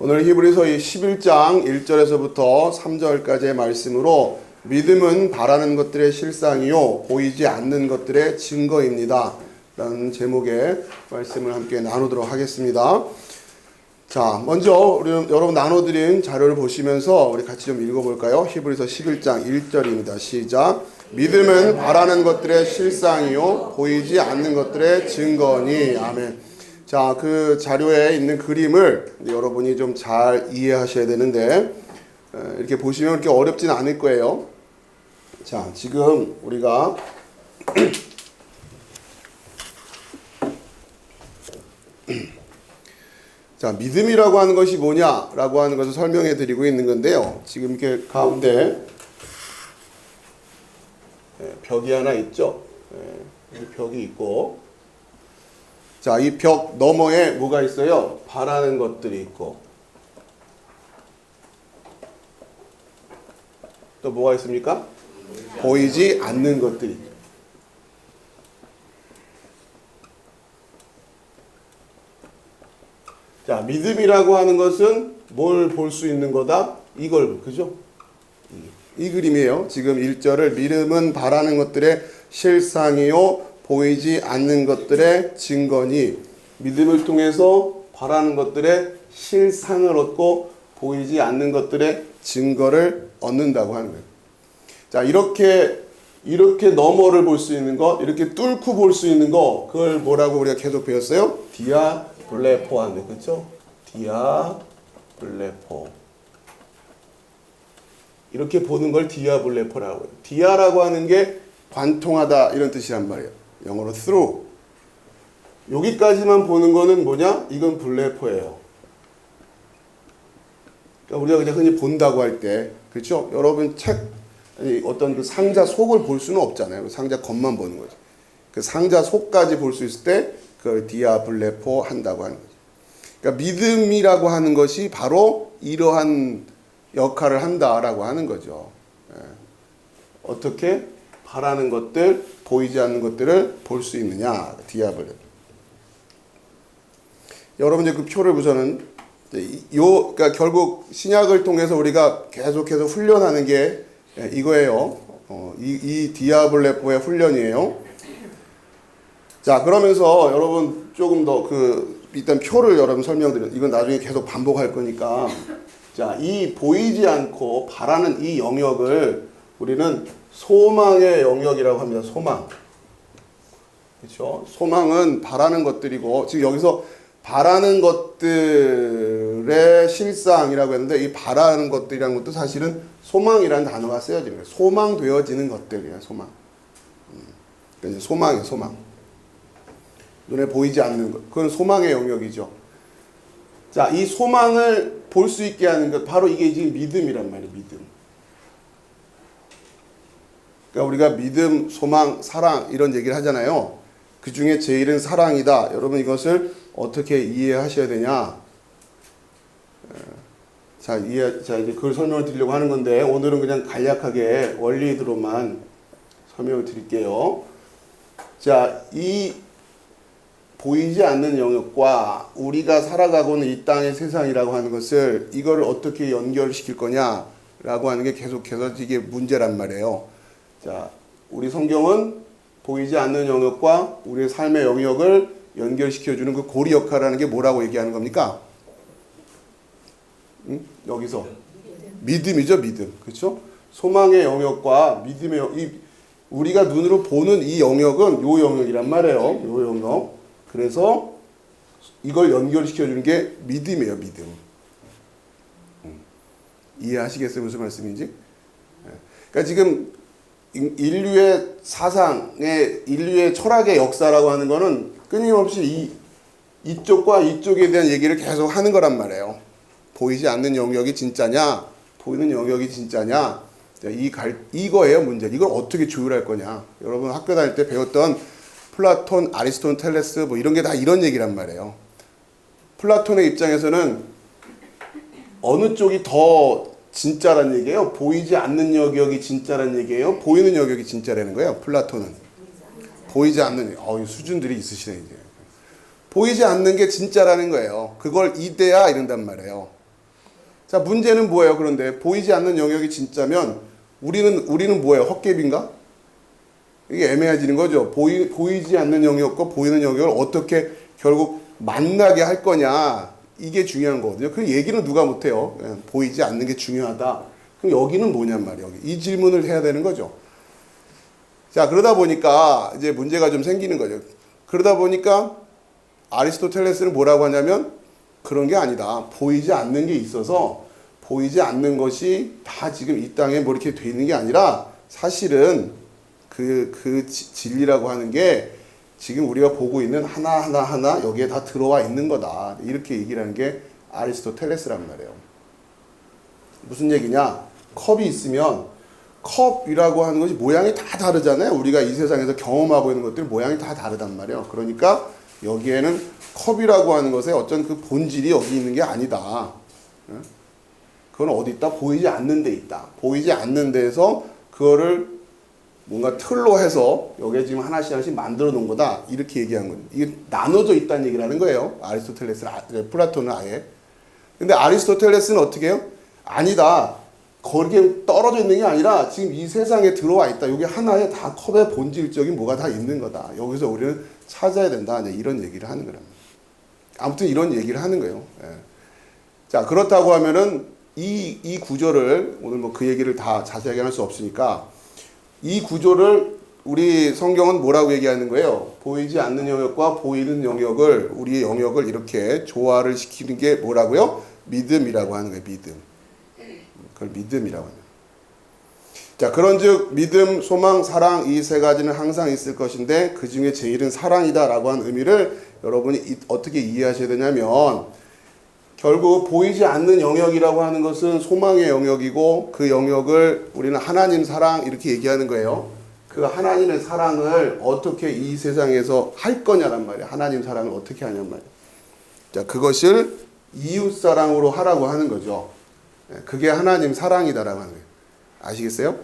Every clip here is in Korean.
오늘 히브리서 11장 1절에서부터 3절까지의 말씀으로 믿음은 바라는 것들의 실상이요 보이지 않는 것들의 증거입니다 라는 제목의 말씀을 함께 나누도록 하겠습니다. 자, 먼저 우리 여러분 나눠드린 자료를 보시면서 우리 같이 좀 읽어볼까요? 히브리서 11장 1절입니다. 시작. 믿음은 바라는 것들의 실상이요 보이지 않는 것들의 증거니. 아멘. 자, 그 자료에 있는 그림을 여러분이 좀 잘 이해하셔야 되는데 이렇게 보시면 그렇게 어렵진 않을 거예요. 자, 지금 우리가 자, 믿음이라고 하는 것이 뭐냐라고 하는 것을 설명해 드리고 있는 건데요. 지금 이렇게 가운데 벽이 하나 있죠. 이 벽이 있고, 자, 이 벽 너머에 뭐가 있어요? 바라는 것들이 있고, 또 뭐가 있습니까? 보이지 않는 것들이. 자, 믿음이라고 하는 것은 뭘 볼 수 있는 거다? 이걸, 그죠? 이 그림이에요. 지금 1절을 믿음은 바라는 것들의 실상이요 보이지 않는 것들의 증거니, 믿음을 통해서 바라는 것들의 실상을 얻고 보이지 않는 것들의 증거를 얻는다고 하는 거예요. 자, 이렇게 너머를 볼 수 있는 것, 이렇게 뚫고 볼 수 있는 거, 그걸 뭐라고 우리가 계속 배웠어요? 디아블레포 하는, 그렇죠? 디아블레포. 이렇게 보는 걸 디아블레포라고 해요. 디아라고 하는 게 관통하다 이런 뜻이란 말이에요. 영어로 through. 여기까지만 보는 거는 뭐냐? 이건 블레포예요. 그러니까 우리가 그냥 흔히 본다고 할 때, 그렇죠? 여러분 어떤 그 상자 속을 볼 수는 없잖아요. 상자 겉만 보는 거죠. 그 상자 속까지 볼 수 있을 때 그걸 디아블레포 한다고 하는 거죠. 그러니까 믿음이라고 하는 것이 바로 이러한 역할을 한다라고 하는 거죠. 어떻게 바라는 것들, 보이지 않는 것들을 볼 수 있느냐, 디아블레포. 여러분 이제 그 표를 보서는 그러니까 결국 신약을 통해서 우리가 계속해서 훈련하는 게 이거예요. 이 디아블레포의 훈련이에요. 자, 그러면서 여러분 조금 더 일단 표를 여러분 설명드려요. 이건 나중에 계속 반복할 거니까. 자, 이 보이지 않고 바라는 이 영역을 우리는 소망의 영역이라고 합니다. 소망. 그렇죠? 소망은 바라는 것들이고, 지금 여기서 바라는 것들의 실상이라고 했는데, 이 바라는 것들이라는 것도 사실은 소망이라는 단어가 쓰여지는 거예요. 소망되어지는 것들이에요. 소망. 그러니까 소망이에요. 소망. 눈에 보이지 않는 것. 그건 소망의 영역이죠. 자, 이 소망을 볼 수 있게 하는 것, 바로 이게 지금 믿음이란 말이에요. 믿음. 그러니까 우리가 믿음, 소망, 사랑 이런 얘기를 하잖아요. 그 중에 제일은 사랑이다. 여러분 이것을 어떻게 이해하셔야 되냐? 자, 이제 그걸 설명을 드리려고 하는 건데, 오늘은 그냥 간략하게 원리들로만 설명을 드릴게요. 자, 이 보이지 않는 영역과 우리가 살아가고 있는 이 땅의 세상이라고 하는 것을, 이거를 어떻게 연결시킬 거냐라고 하는 게 계속해서 이게 문제란 말이에요. 자, 우리 성경은 보이지 않는 영역과 우리의 삶의 영역을 연결시켜주는 그 고리 역할이라는 게 뭐라고 얘기하는 겁니까? 여기서 믿음이죠, 믿음. 그렇죠? 소망의 영역과 믿음의 우리가 눈으로 보는 이 영역은 요 영역이란 말이에요. 요 영역. 그래서 이걸 연결시켜주는 게 믿음이에요, 믿음. 이해하시겠어요? 무슨 말씀인지? 그러니까 지금 인류의 사상의, 인류의 철학의 역사라고 하는 거는 끊임없이 이쪽과 이쪽에 대한 얘기를 계속 하는 거란 말이에요. 보이지 않는 영역이 진짜냐, 보이는 영역이 진짜냐, 이거예요, 문제. 이걸 어떻게 조율할 거냐. 여러분 학교 다닐 때 배웠던 플라톤, 아리스토텔레스 뭐 이런 게 다 이런 얘기란 말이에요. 플라톤의 입장에서는 어느 쪽이 더 진짜란 얘기예요? 보이지 않는 영역이 진짜란 얘기예요? 보이는 영역이 진짜라는 거예요, 플라톤은. 보이지 않는, 수준들이 있으시네, 이제. 보이지 않는 게 진짜라는 거예요. 그걸 이데아 이런단 말이에요. 자, 문제는 뭐예요? 그런데 보이지 않는 영역이 진짜면 우리는 뭐예요? 헛개비인가? 이게 애매해지는 거죠. 보이지 않는 영역과 보이는 영역을 어떻게 결국 만나게 할 거냐. 이게 중요한 거거든요. 그 얘기는 누가 못해요. 보이지 않는 게 중요하다. 그럼 여기는 뭐냔 말이에요. 이 질문을 해야 되는 거죠. 자, 그러다 보니까 이제 문제가 좀 생기는 거죠. 그러다 보니까 아리스토텔레스는 뭐라고 하냐면 그런 게 아니다. 보이지 않는 게 있어서 보이지 않는 것이 다 지금 이 땅에 뭐 이렇게 돼 있는 게 아니라 사실은 그 진리라고 하는 게 지금 우리가 보고 있는 하나 여기에 다 들어와 있는 거다. 이렇게 얘기를 하는 게 아리스토텔레스란 말이에요. 무슨 얘기냐? 컵이 있으면 컵이라고 하는 것이 모양이 다 다르잖아요. 우리가 이 세상에서 경험하고 있는 것들 모양이 다 다르단 말이에요. 그러니까 여기에는 컵이라고 하는 것의 어떤 그 본질이 여기 있는 게 아니다. 그건 어디 있다? 보이지 않는 데 있다. 보이지 않는 데에서 그거를 뭔가 틀로 해서 여기에 지금 하나씩 만들어 놓은 거다. 이렇게 얘기한 거예요. 이게 나눠져 있다는 얘기를 하는 거예요. 아리스토텔레스는, 플라톤은 아예. 근데 아리스토텔레스는 어떻게 해요? 아니다. 거기에 떨어져 있는 게 아니라 지금 이 세상에 들어와 있다. 여기 하나에 다 컵의 본질적인 뭐가 다 있는 거다. 여기서 우리는 찾아야 된다. 이런 얘기를 하는 거랍니다. 아무튼 이런 얘기를 하는 거예요. 예. 자, 그렇다고 하면은 이 구조를 오늘 뭐 그 얘기를 다 자세하게 할 수 없으니까 이 구조를 우리 성경은 뭐라고 얘기하는 거예요? 보이지 않는 영역과 보이는 영역을 우리의 영역을 이렇게 조화를 시키는 게 뭐라고요? 믿음이라고 하는 거예요. 믿음. 그걸 믿음이라고 합니다. 자, 그런즉 믿음, 소망, 사랑 이 세 가지는 항상 있을 것인데 그 중에 제일은 사랑이다라고 하는 의미를 여러분이 어떻게 이해하셔야 되냐면 결국 보이지 않는 영역이라고 하는 것은 소망의 영역이고 그 영역을 우리는 하나님 사랑 이렇게 얘기하는 거예요. 그 하나님의 사랑을 어떻게 이 세상에서 할 거냐란 말이에요. 하나님 사랑을 어떻게 하냔 말이에요. 자, 그것을 이웃 사랑으로 하라고 하는 거죠. 그게 하나님 사랑이다라고 하는 거예요. 아시겠어요?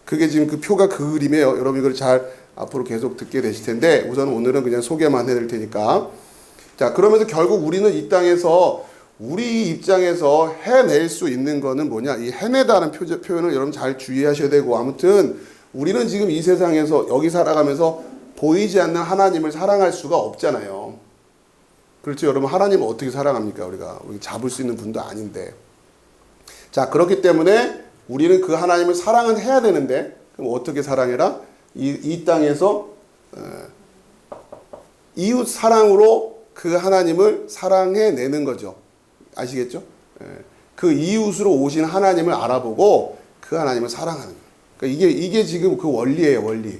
그게 지금 그 표가 그 그림이에요. 여러분 이걸 잘 앞으로 계속 듣게 되실 텐데 우선 오늘은 그냥 소개만 해드릴 테니까. 자, 그러면서 결국 우리는 이 땅에서 우리 입장에서 해낼 수 있는 거는 뭐냐? 이 해내다는 표현을 여러분 잘 주의하셔야 되고 아무튼 우리는 지금 이 세상에서 여기 살아가면서 보이지 않는 하나님을 사랑할 수가 없잖아요. 그렇죠? 여러분 하나님을 어떻게 사랑합니까? 우리가 잡을 수 있는 분도 아닌데. 자, 그렇기 때문에 우리는 그 하나님을 사랑은 해야 되는데 그럼 어떻게 사랑해라? 이 땅에서 이웃 사랑으로 그 하나님을 사랑해내는 거죠. 아시겠죠? 그 이웃으로 오신 하나님을 알아보고 그 하나님을 사랑하는 거예요. 그러니까 이게 지금 그 원리예요, 원리.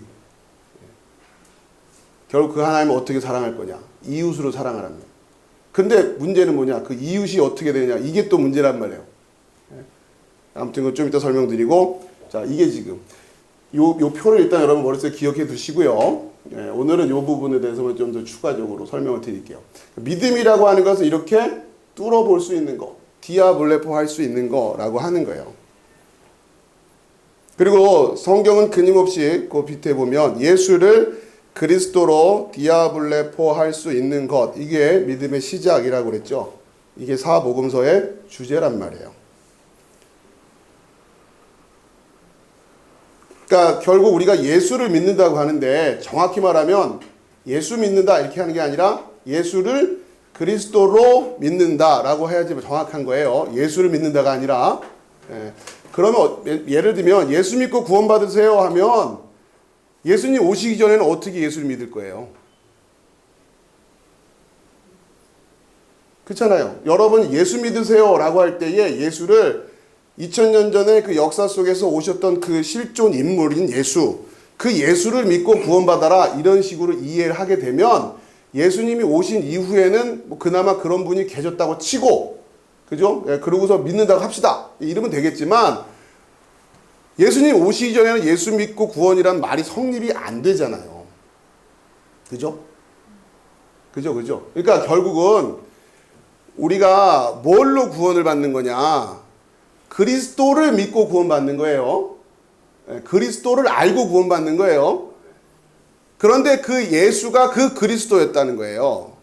결국 그 하나님을 어떻게 사랑할 거냐? 이웃으로 사랑하라는 거예요. 근데 문제는 뭐냐? 그 이웃이 어떻게 되냐? 이게 또 문제란 말이에요. 아무튼 이거 좀 이따 설명드리고, 자, 이게 지금 요 표를 일단 여러분 머릿속에 기억해 두시고요. 오늘은 이 부분에 대해서만 좀 더 추가적으로 설명을 드릴게요. 믿음이라고 하는 것은 이렇게 뚫어볼 수 있는 거, 디아블레포 할 수 있는 거라고 하는 거예요. 그리고 성경은 끊임없이 그 밑에 보면 예수를 그리스도로 디아블레포 할 수 있는 것, 이게 믿음의 시작이라고 그랬죠. 이게 사복음서의 주제란 말이에요. 그러니까 결국 우리가 예수를 믿는다고 하는데 정확히 말하면 예수 믿는다 이렇게 하는 게 아니라 예수를 그리스도로 믿는다라고 해야지 정확한 거예요. 예수를 믿는다가 아니라. 그러면 예를 들면 예수 믿고 구원받으세요 하면 예수님 오시기 전에는 어떻게 예수를 믿을 거예요? 그렇잖아요. 여러분 예수 믿으세요 라고 할 때에 예수를 2000년 전에 그 역사 속에서 오셨던 그 실존 인물인 예수, 그 예수를 믿고 구원받아라 이런 식으로 이해를 하게 되면 예수님이 오신 이후에는 뭐 그나마 그런 분이 계셨다고 치고, 그죠? 그러고서 믿는다고 합시다. 이러면 되겠지만 예수님 오시기 전에는 예수 믿고 구원이란 말이 성립이 안 되잖아요. 그죠? 그죠? 그러니까 결국은 우리가 뭘로 구원을 받는 거냐? 그리스도를 믿고 구원받는 거예요. 그리스도를 알고 구원받는 거예요. 그런데 그 예수가 그 그리스도였다는 거예요.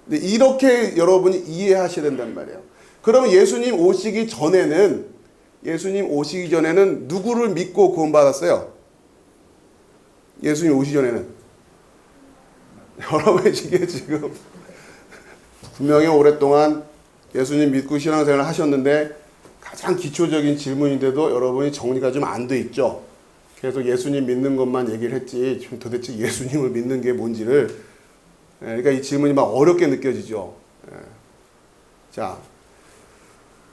이렇게 여러분이 이해하셔야 된단 말이에요. 그러면 예수님 오시기 전에는 누구를 믿고 구원받았어요? 예수님 오시기 전에는. 여러분이 지금 분명히 오랫동안 예수님 믿고 신앙생활을 하셨는데 가장 기초적인 질문인데도 여러분이 정리가 좀 안 돼 있죠. 계속 예수님 믿는 것만 얘기를 했지 도대체 예수님을 믿는 게 뭔지를, 그러니까 이 질문이 막 어렵게 느껴지죠. 자,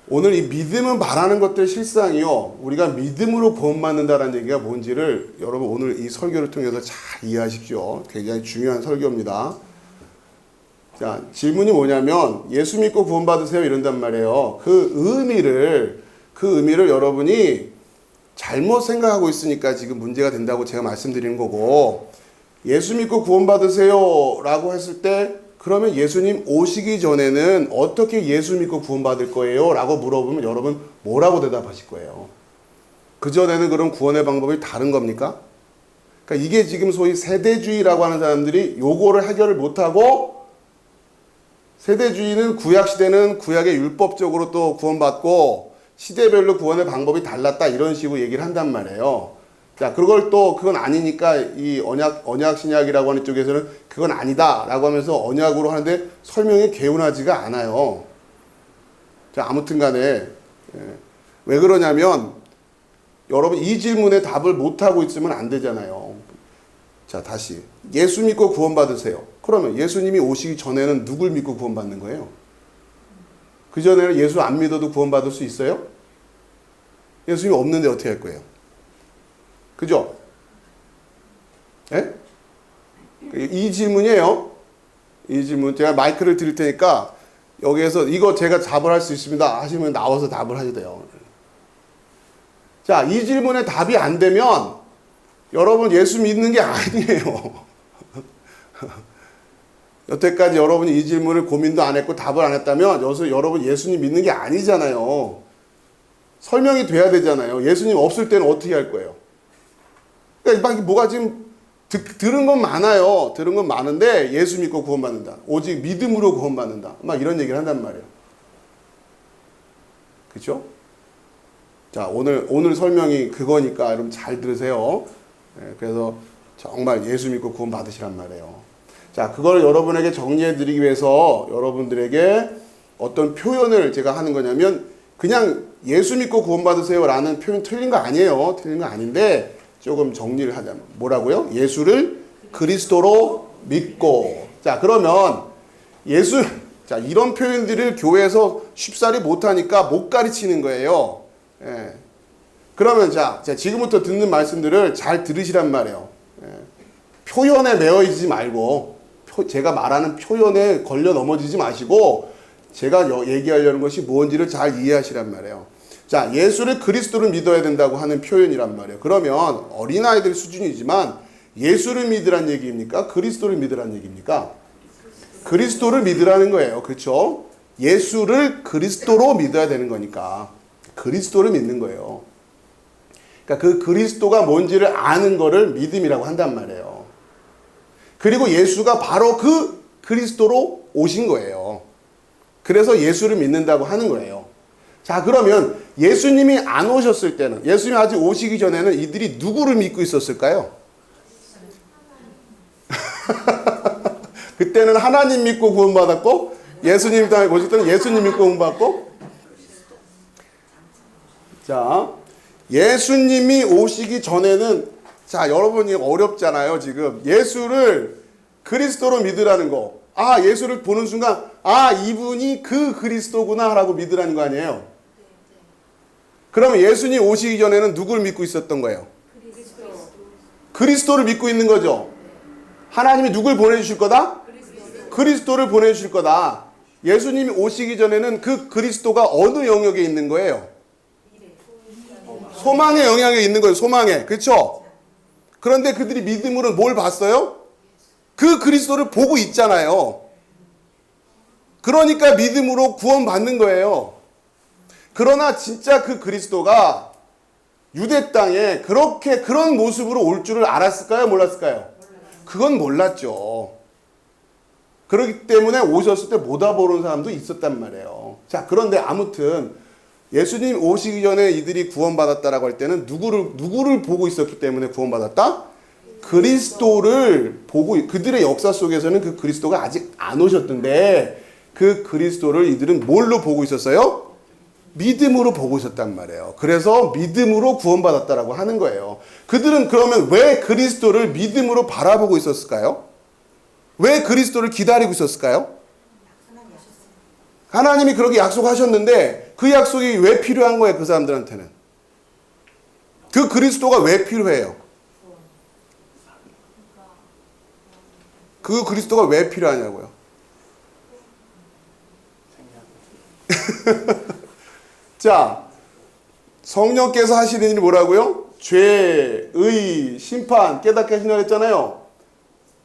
오늘 이 믿음은 바라는 것들 실상이요, 우리가 믿음으로 구원받는다는 얘기가 뭔지를 여러분 오늘 이 설교를 통해서 잘 이해하십시오. 굉장히 중요한 설교입니다. 자, 질문이 뭐냐면 예수 믿고 구원받으세요 이런단 말이에요. 그 의미를 여러분이 잘못 생각하고 있으니까 지금 문제가 된다고 제가 말씀드리는 거고, 예수 믿고 구원받으세요 라고 했을 때 그러면 예수님 오시기 전에는 어떻게 예수 믿고 구원받을 거예요? 라고 물어보면 여러분 뭐라고 대답하실 거예요? 그전에는 그럼 구원의 방법이 다른 겁니까? 그러니까 이게 지금 소위 세대주의라고 하는 사람들이 요거를 해결을 못하고, 세대주의는 구약시대는 구약의 율법적으로 또 구원받고 시대별로 구원의 방법이 달랐다 이런 식으로 얘기를 한단 말이에요. 자, 그건 아니니까 이 언약 신약이라고 하는 쪽에서는 그건 아니다라고 하면서 언약으로 하는데 설명이 개운하지가 않아요. 자, 아무튼 간에 왜 그러냐면 여러분 이 질문에 답을 못하고 있으면 안 되잖아요. 자, 다시 예수 믿고 구원받으세요. 그러면 예수님이 오시기 전에는 누굴 믿고 구원받는 거예요? 그전에는 예수 안 믿어도 구원받을 수 있어요? 예수님이 없는데 어떻게 할 거예요? 그죠? 예? 이 질문이에요. 이 질문 제가 마이크를 드릴 테니까 여기에서 이거 제가 답을 할 수 있습니다 하시면 나와서 답을 하셔야 돼요. 자, 이 질문에 답이 안 되면 여러분 예수 믿는 게 아니에요. 여태까지 여러분이 이 질문을 고민도 안 했고 답을 안 했다면 여러분 예수님 믿는 게 아니잖아요. 설명이 돼야 되잖아요. 예수님 없을 때는 어떻게 할 거예요? 그러니까 막 뭐가 지금 들은 건 많아요. 들은 건 많은데 예수 믿고 구원받는다. 오직 믿음으로 구원받는다. 막 이런 얘기를 한단 말이에요. 그렇죠? 자, 오늘 설명이 그거니까 여러분 잘 들으세요. 그래서 정말 예수 믿고 구원받으시란 말이에요. 자, 그걸 여러분에게 정리해 드리기 위해서 여러분들에게 어떤 표현을 제가 하는 거냐면 그냥 예수 믿고 구원받으세요 라는 표현 틀린 거 아니에요. 틀린 거 아닌데 조금 정리를 하자면 뭐라고요? 예수를 그리스도로 믿고. 자, 그러면 자, 이런 표현들을 교회에서 쉽사리 못하니까 못 가르치는 거예요. 예. 그러면 자, 지금부터 듣는 말씀들을 잘 들으시란 말이에요. 예. 표현에 매여있지 말고 제가 말하는 표현에 걸려 넘어지지 마시고 제가 얘기하려는 것이 뭔지를 잘 이해하시란 말이에요. 자, 예수를 그리스도를 믿어야 된다고 하는 표현이란 말이에요. 그러면 어린아이들 수준이지만 예수를 믿으란 얘기입니까? 그리스도를 믿으란 얘기입니까? 그리스도를 믿으라는 거예요. 그렇죠? 예수를 그리스도로 믿어야 되는 거니까 그리스도를 믿는 거예요. 그러니까 그 그리스도가 뭔지를 아는 거를 믿음이라고 한단 말이에요. 그리고 예수가 바로 그 그리스도로 오신 거예요. 그래서 예수를 믿는다고 하는 거예요. 자, 그러면 예수님이 안 오셨을 때는, 예수님이 아직 오시기 전에는 이들이 누구를 믿고 있었을까요? 그때는 하나님 믿고 구원받았고, 예수님 땅에 오실 때는 예수님 믿고 구원받고. 자, 예수님이 오시기 전에는, 자, 여러분이 어렵잖아요, 지금. 예수를 그리스도로 믿으라는 거. 아, 예수를 보는 순간, 아, 이분이 그 그리스도구나 라고 믿으라는 거 아니에요? 그러면 예수님 오시기 전에는 누굴 믿고 있었던 거예요? 그리스도를 믿고 있는 거죠. 하나님이 누굴 보내주실 거다? 그리스도를 보내주실 거다. 예수님이 오시기 전에는 그 그리스도가 어느 영역에 있는 거예요? 소망의 영역에 있는 거예요. 소망에. 그렇죠? 그런데 그들이 믿음으로 뭘 봤어요? 그 그리스도를 보고 있잖아요. 그러니까 믿음으로 구원받는 거예요. 그러나 진짜 그 그리스도가 유대 땅에 그런 모습으로 올 줄을 알았을까요? 몰랐을까요? 그건 몰랐죠. 그렇기 때문에 오셨을 때 못 알아보는 사람도 있었단 말이에요. 자, 그런데 아무튼 예수님 오시기 전에 이들이 구원받았다라고 할 때는 누구를 보고 있었기 때문에 구원받았다? 그리스도를 보고, 그들의 역사 속에서는 그 그리스도가 아직 안 오셨던데 그 그리스도를 이들은 뭘로 보고 있었어요? 믿음으로 보고 있었단 말이에요. 그래서 믿음으로 구원받았다라고 하는 거예요. 그들은 그러면 왜 그리스도를 믿음으로 바라보고 있었을까요? 왜 그리스도를 기다리고 있었을까요? 하나님이 그렇게 약속하셨는데 그 약속이 왜 필요한 거예요? 그 사람들한테는. 그 그리스도가 왜 필요해요? 그 그리스도가 왜 필요하냐고요? 자, 성령께서 하시는 일이 뭐라고요? 죄의 심판 깨닫게 하신다고 했잖아요.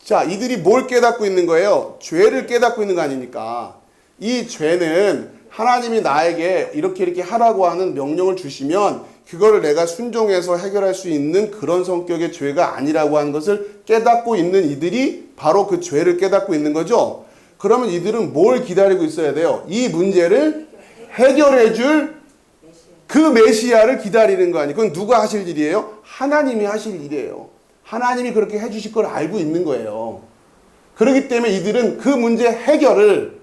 자, 이들이 뭘 깨닫고 있는 거예요? 죄를 깨닫고 있는 거 아닙니까? 이 죄는 하나님이 나에게 이렇게 하라고 하는 명령을 주시면 그거를 내가 순종해서 해결할 수 있는 그런 성격의 죄가 아니라고 하는 것을 깨닫고 있는 이들이 바로 그 죄를 깨닫고 있는 거죠. 그러면 이들은 뭘 기다리고 있어야 돼요? 이 문제를 해결해 줄 그 메시아를 기다리는 거 아니에요. 그건 누가 하실 일이에요? 하나님이 하실 일이에요. 하나님이 그렇게 해주실 걸 알고 있는 거예요. 그렇기 때문에 이들은 그 문제 해결을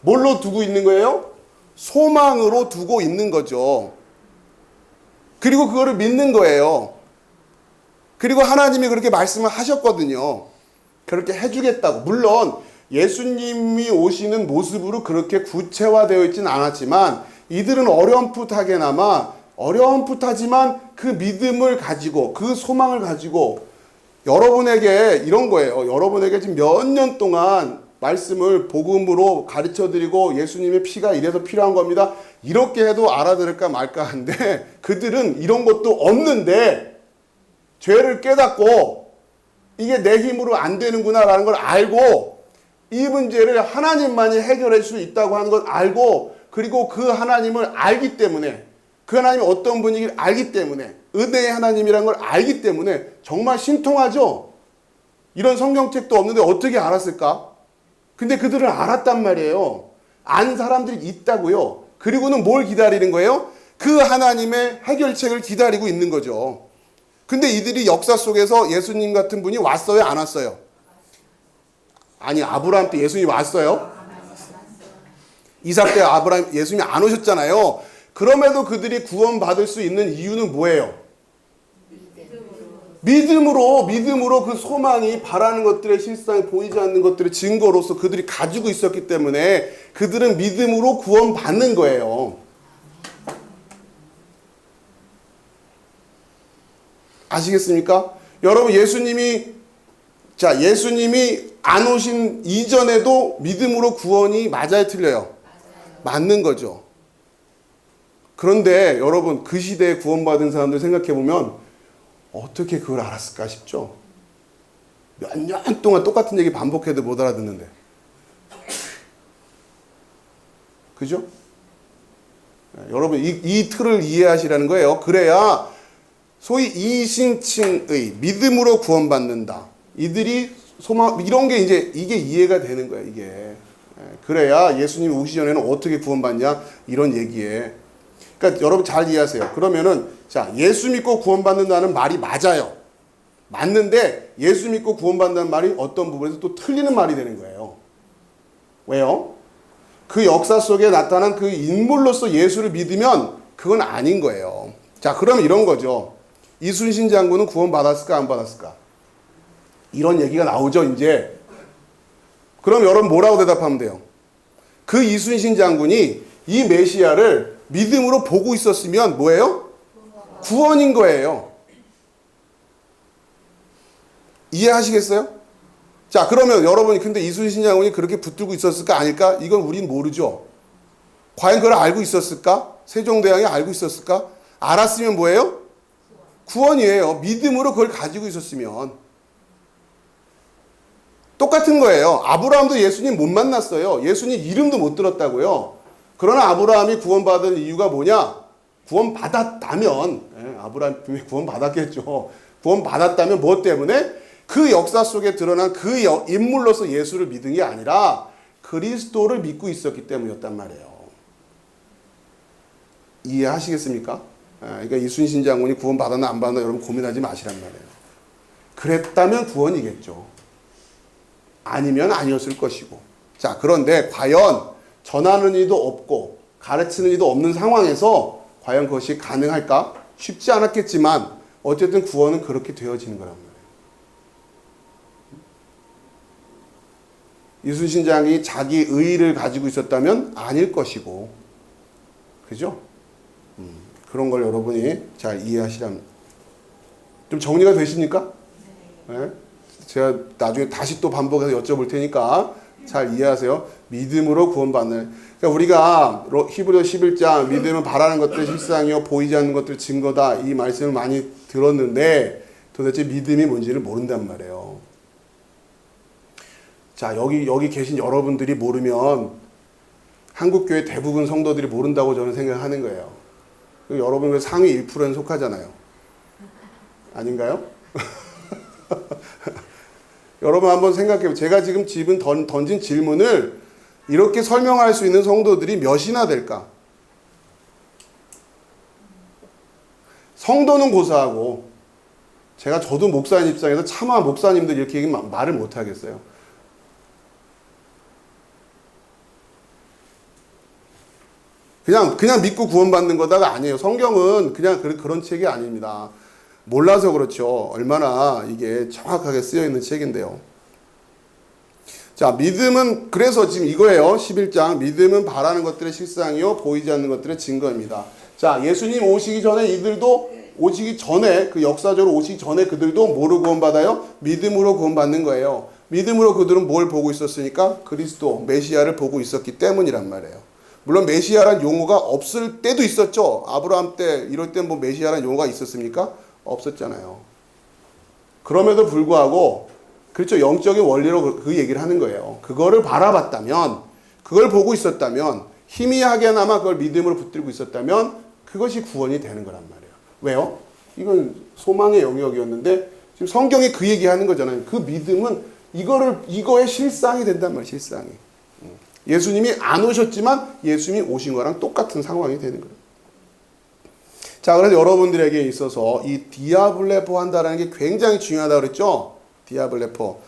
뭘로 두고 있는 거예요? 소망으로 두고 있는 거죠. 그리고 그거를 믿는 거예요. 그리고 하나님이 그렇게 말씀을 하셨거든요. 그렇게 해주겠다고. 물론 예수님이 오시는 모습으로 그렇게 구체화되어 있지는 않았지만 이들은 어렴풋하지만 그 믿음을 가지고 그 소망을 가지고 여러분에게 이런 거예요. 여러분에게 지금 몇 년 동안 말씀을 복음으로 가르쳐드리고 예수님의 피가 이래서 필요한 겁니다. 이렇게 해도 알아들을까 말까 한데 그들은 이런 것도 없는데 죄를 깨닫고 이게 내 힘으로 안 되는구나라는 걸 알고 이 문제를 하나님만이 해결할 수 있다고 하는 걸 알고 그리고 그 하나님을 알기 때문에 그 하나님이 어떤 분이길 알기 때문에 은혜의 하나님이라는 걸 알기 때문에 정말 신통하죠. 이런 성경책도 없는데 어떻게 알았을까? 근데 그들은 알았단 말이에요. 안 사람들이 있다고요. 그리고는 뭘 기다리는 거예요? 그 하나님의 해결책을 기다리고 있는 거죠. 근데 이들이 역사 속에서 예수님 같은 분이 왔어요? 안 왔어요? 아니, 아브라함 때 예수님이 왔어요? 이삭 때 아브라함 예수님이 안 오셨잖아요. 그럼에도 그들이 구원받을 수 있는 이유는 뭐예요? 믿음으로 그 소망이 바라는 것들의 실상이 보이지 않는 것들의 증거로서 그들이 가지고 있었기 때문에 그들은 믿음으로 구원받는 거예요. 아시겠습니까? 여러분 예수님이 안 오신 이전에도 믿음으로 구원이 맞아요, 틀려요? 맞는 거죠. 그런데 여러분 그 시대에 구원받은 사람들 생각해보면 어떻게 그걸 알았을까 싶죠. 몇 년 동안 똑같은 얘기 반복해도 못 알아듣는데. 그죠? 여러분 이 틀을 이해하시라는 거예요. 그래야 소위 이신층의 믿음으로 구원받는다. 이들이 소망 이런 게 이제 이게 이해가 되는 거예요. 이게. 그래야 예수님 오시기 전에는 어떻게 구원받냐 이런 얘기에. 그러니까 여러분 잘 이해하세요. 그러면은 자 예수 믿고 구원받는다는 말이 맞아요. 맞는데 예수 믿고 구원받는다는 말이 어떤 부분에서 또 틀리는 말이 되는 거예요. 왜요? 그 역사 속에 나타난 그 인물로서 예수를 믿으면 그건 아닌 거예요. 자 그럼 이런 거죠. 이순신 장군은 구원받았을까 안 받았을까? 이런 얘기가 나오죠 이제. 그럼 여러분 뭐라고 대답하면 돼요? 그 이순신 장군이 이 메시아를 믿음으로 보고 있었으면 뭐예요? 구원인 거예요. 이해하시겠어요? 자 그러면 여러분이 근데 이순신 장군이 그렇게 붙들고 있었을까 아닐까? 이건 우린 모르죠. 과연 그걸 알고 있었을까? 세종대왕이 알고 있었을까? 알았으면 뭐예요? 구원이에요. 믿음으로 그걸 가지고 있었으면. 똑같은 거예요. 아브라함도 예수님 못 만났어요. 예수님 이름도 못 들었다고요. 그러나 아브라함이 구원받은 이유가 뭐냐? 구원받았다면, 아브라함 분명히 구원받았겠죠. 구원받았다면 뭐 때문에? 그 역사 속에 드러난 그 인물로서 예수를 믿은 게 아니라 그리스도를 믿고 있었기 때문이었단 말이에요. 이해하시겠습니까? 그러니까 이순신 장군이 구원 받았나 안 받았나 여러분 고민하지 마시란 말이에요. 그랬다면 구원이겠죠. 아니면 아니었을 것이고. 자, 그런데 과연 전하는 이도 없고 가르치는 이도 없는 상황에서 과연 그것이 가능할까? 쉽지 않았겠지만 어쨌든 구원은 그렇게 되어지는 거란 말이에요. 이순신 장이 자기 의의를 가지고 있었다면 아닐 것이고, 그죠? 그런 걸 여러분이 잘 이해하시라면. 좀 정리가 되십니까? 네. 제가 나중에 다시 또 반복해서 여쭤볼 테니까 잘 이해하세요. 믿음으로 구원받는. 그러니까 우리가 히브리서 11장 믿음은 바라는 것들 실상이요 보이지 않는 것들 증거다 이 말씀을 많이 들었는데 도대체 믿음이 뭔지를 모른단 말이에요. 자, 여기 계신 여러분들이 모르면 한국교회 대부분 성도들이 모른다고 저는 생각하는 거예요. 여러분 상위 1%는 속하잖아요. 아닌가요? 여러분 한번 생각해보세요. 제가 지금 던진 질문을 이렇게 설명할 수 있는 성도들이 몇이나 될까? 성도는 고사하고 저도 목사님 입장에서 차마 목사님들 이렇게 말을 못 하겠어요. 그냥 믿고 구원받는 거다가 아니에요. 성경은 그냥 그런 책이 아닙니다. 몰라서 그렇죠. 얼마나 이게 정확하게 쓰여 있는 책인데요. 자, 믿음은 그래서 지금 이거예요. 11장 믿음은 바라는 것들의 실상이요 보이지 않는 것들의 증거입니다. 자, 예수님 오시기 전에 이들도 오시기 전에 그 역사적으로 오시기 전에 그들도 뭐로 구원받아요? 믿음으로 구원받는 거예요. 믿음으로 그들은 뭘 보고 있었으니까? 그리스도 메시아를 보고 있었기 때문이란 말이에요. 물론 메시아란 용어가 없을 때도 있었죠. 아브라함 때 이럴 때 뭐 메시아란 용어가 있었습니까? 없었잖아요. 그럼에도 불구하고 그렇죠. 영적인 원리로 그 얘기를 하는 거예요. 그거를 바라봤다면, 그걸 보고 있었다면, 희미하게나마 그걸 믿음으로 붙들고 있었다면 그것이 구원이 되는 거란 말이에요. 왜요? 이건 소망의 영역이었는데 지금 성경이 그 얘기하는 거잖아요. 그 믿음은 이거의 실상이 된단 말이에요. 실상이. 예수님이 안 오셨지만 예수님이 오신 거랑 똑같은 상황이 되는 거예요. 자, 그래서 여러분들에게 있어서 이 디아블레포 한다라는 게 굉장히 중요하다고 그랬죠? 디아블레포.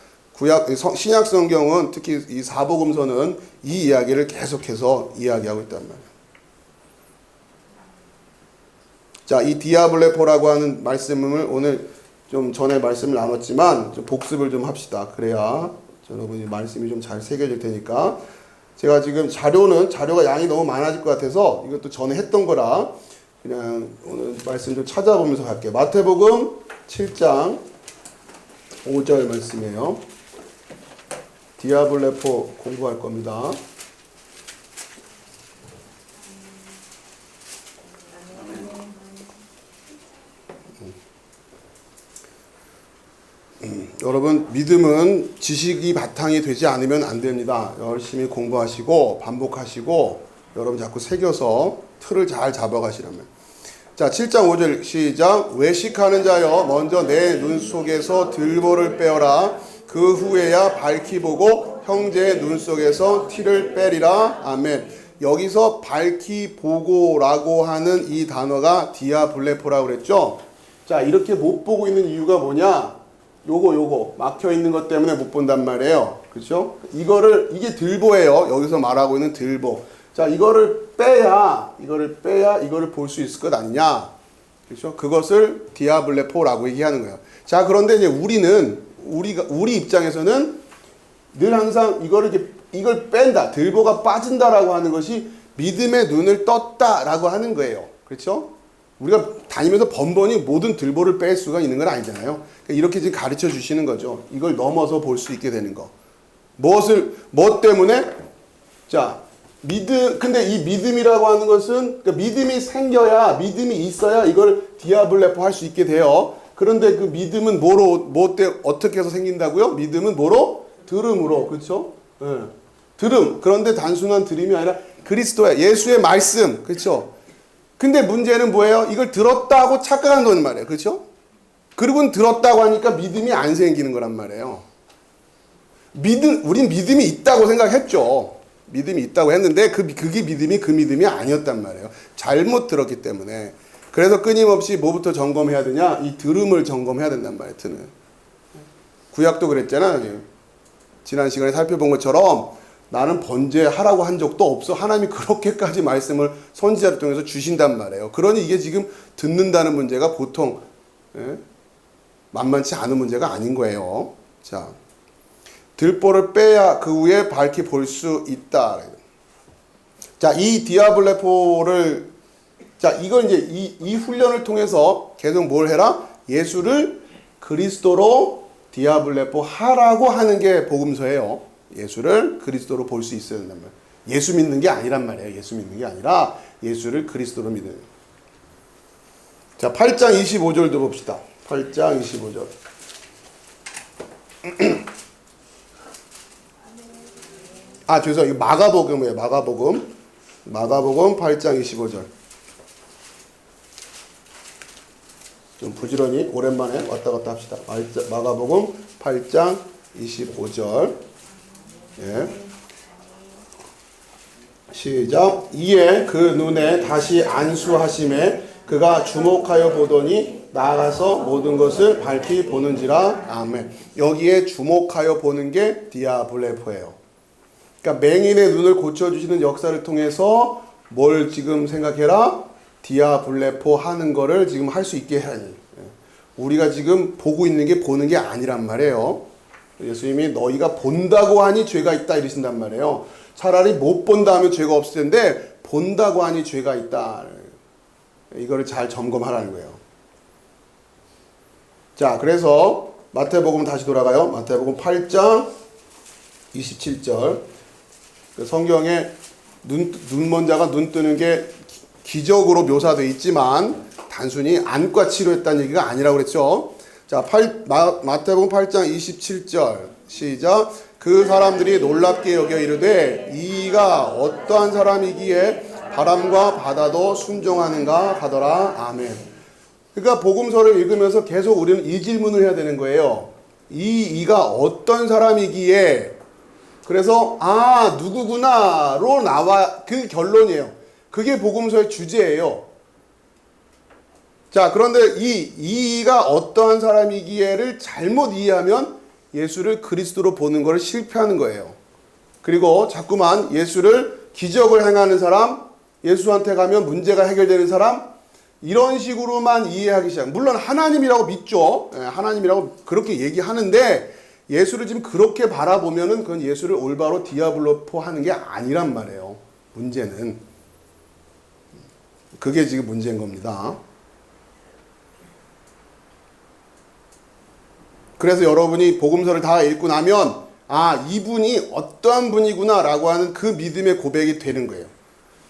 신약 성경은 특히 이 사복음서는 이 이야기를 계속해서 이야기하고 있단 말이에요. 자, 이 디아블레포라고 하는 말씀을 오늘 좀 전에 말씀을 나눴지만 좀 복습을 좀 합시다. 그래야 여러분이 말씀이 좀 잘 새겨질 테니까. 제가 지금 자료가 양이 너무 많아질 것 같아서 이것도 전에 했던 거라 그냥 오늘 말씀 좀 찾아보면서 갈게요. 마태복음 7장 5절 말씀이에요. 디아블레포 공부할 겁니다. 여러분 믿음은 지식이 바탕이 되지 않으면 안 됩니다. 열심히 공부하시고 반복하시고 여러분 자꾸 새겨서 틀을 잘 잡아가시라면. 자, 7장 5절 시작. 외식하는 자여 먼저 내 눈 속에서 들보를 빼어라. 그 후에야 밝히 보고 형제의 눈 속에서 티를 빼리라. 아멘. 여기서 밝히 보고라고 하는 이 단어가 디아블레포라고 그랬죠. 자, 이렇게 못 보고 있는 이유가 뭐냐? 요거 막혀 있는 것 때문에 못 본단 말이에요. 그렇죠? 이게 들보예요. 여기서 말하고 있는 들보. 자, 이거를 빼야 이거를 볼 수 있을 것 아니냐. 그렇죠? 그것을 디아블레포라고 얘기하는 거예요. 자, 그런데 이제 우리 입장에서는 늘 항상 이걸 뺀다. 들보가 빠진다라고 하는 것이 믿음의 눈을 떴다라고 하는 거예요. 그렇죠? 우리가 다니면서 번번이 모든 들보를 뺄 수가 있는 건 아니잖아요. 그러니까 이렇게 지금 가르쳐 주시는 거죠. 이걸 넘어서 볼 수 있게 되는 거. 뭐 때문에? 자, 근데 이 믿음이라고 하는 것은, 그러니까 믿음이 생겨야, 믿음이 있어야 이걸 디아블레포 할 수 있게 돼요. 그런데 그 믿음은 어떻게 해서 생긴다고요? 믿음은 뭐로? 들음으로. 그렇죠? 네. 들음. 그런데 단순한 들음이 아니라 그리스도의, 예수의 말씀. 그렇죠? 근데 문제는 뭐예요? 이걸 들었다고 착각한 거란 말이에요. 그렇죠? 그리고 들었다고 하니까 믿음이 안 생기는 거란 말이에요. 우린 믿음이 있다고 생각했죠. 믿음이 있다고 했는데 그게 믿음이 그 믿음이 아니었단 말이에요. 잘못 들었기 때문에. 그래서 끊임없이 뭐부터 점검해야 되냐? 이 들음을 점검해야 된단 말이에요. 듣는. 구약도 그랬잖아요. 지난 시간에 살펴본 것처럼 나는 번제하라고 한 적도 없어. 하나님이 그렇게까지 말씀을 선지자를 통해서 주신단 말이에요. 그러니 이게 지금 듣는다는 문제가 보통 만만치 않은 문제가 아닌 거예요. 자, 들보를 빼야 그 후에 밝히 볼 수 있다. 자, 이 디아블레포를 자, 이건 이제 이 훈련을 통해서 계속 뭘 해라? 예수를 그리스도로 디아블레포 하라고 하는 게 복음서예요. 예수를 그리스도로 볼 수 있어야 된단 말이에요. 예수 믿는 게 아니란 말이에요. 예수 믿는 게 아니라 예수를 그리스도로 믿는. 자, 8장 25절도 봅시다. 8장 25절. 아, 죄송해요. 이거 마가복음이에요. 마가복음 8장 25절. 좀 부지런히 오랜만에 왔다 갔다 합시다. 마가복음 8장 25절. 예. 시작. 이에 그 눈에 다시 안수하심에 그가 주목하여 보더니 나아가서 모든 것을 밝히 보는지라. 아멘. 여기에 주목하여 보는 게 디아블레포예요. 그러니까 맹인의 눈을 고쳐주시는 역사를 통해서 뭘 지금 생각해라? 디아블레포 하는 거를 지금 할 수 있게 해야지. 우리가 지금 보고 있는 게 보는 게 아니란 말이에요. 예수님이 너희가 본다고 하니 죄가 있다 이러신단 말이에요. 차라리 못 본다 하면 죄가 없을 텐데 본다고 하니 죄가 있다. 이거를 잘 점검하라는 거예요. 자, 그래서 마태복음 다시 돌아가요. 마태복음 8장 27절. 성경에 눈먼 자가 눈 뜨는 게 기적으로 묘사되어 있지만 단순히 안과 치료했다는 얘기가 아니라고 그랬죠. 자, 마태복음 8장 27절 시작. 그 사람들이 놀랍게 여겨 이르되 이가 어떠한 사람이기에 바람과 바다도 순종하는가 하더라. 아멘. 그러니까 복음서를 읽으면서 계속 우리는 이 질문을 해야 되는 거예요. 이가 어떤 사람이기에, 그래서 누구구나로 나와 그 결론이에요. 그게 복음서의 주제예요. 자, 그런데 이가 어떠한 사람이기에를 잘못 이해하면 예수를 그리스도로 보는 것을 실패하는 거예요. 그리고 자꾸만 예수를 기적을 행하는 사람, 예수한테 가면 문제가 해결되는 사람, 이런 식으로만 이해하기 시작. 물론 하나님이라고 믿죠. 하나님이라고 그렇게 얘기하는데 예수를 지금 그렇게 바라보면은 그건 예수를 올바로 디아블로포 하는 게 아니란 말이에요. 문제는. 그게 지금 문제인 겁니다. 그래서 여러분이 복음서를 다 읽고 나면 이분이 어떠한 분이구나 라고 하는 그 믿음의 고백이 되는 거예요.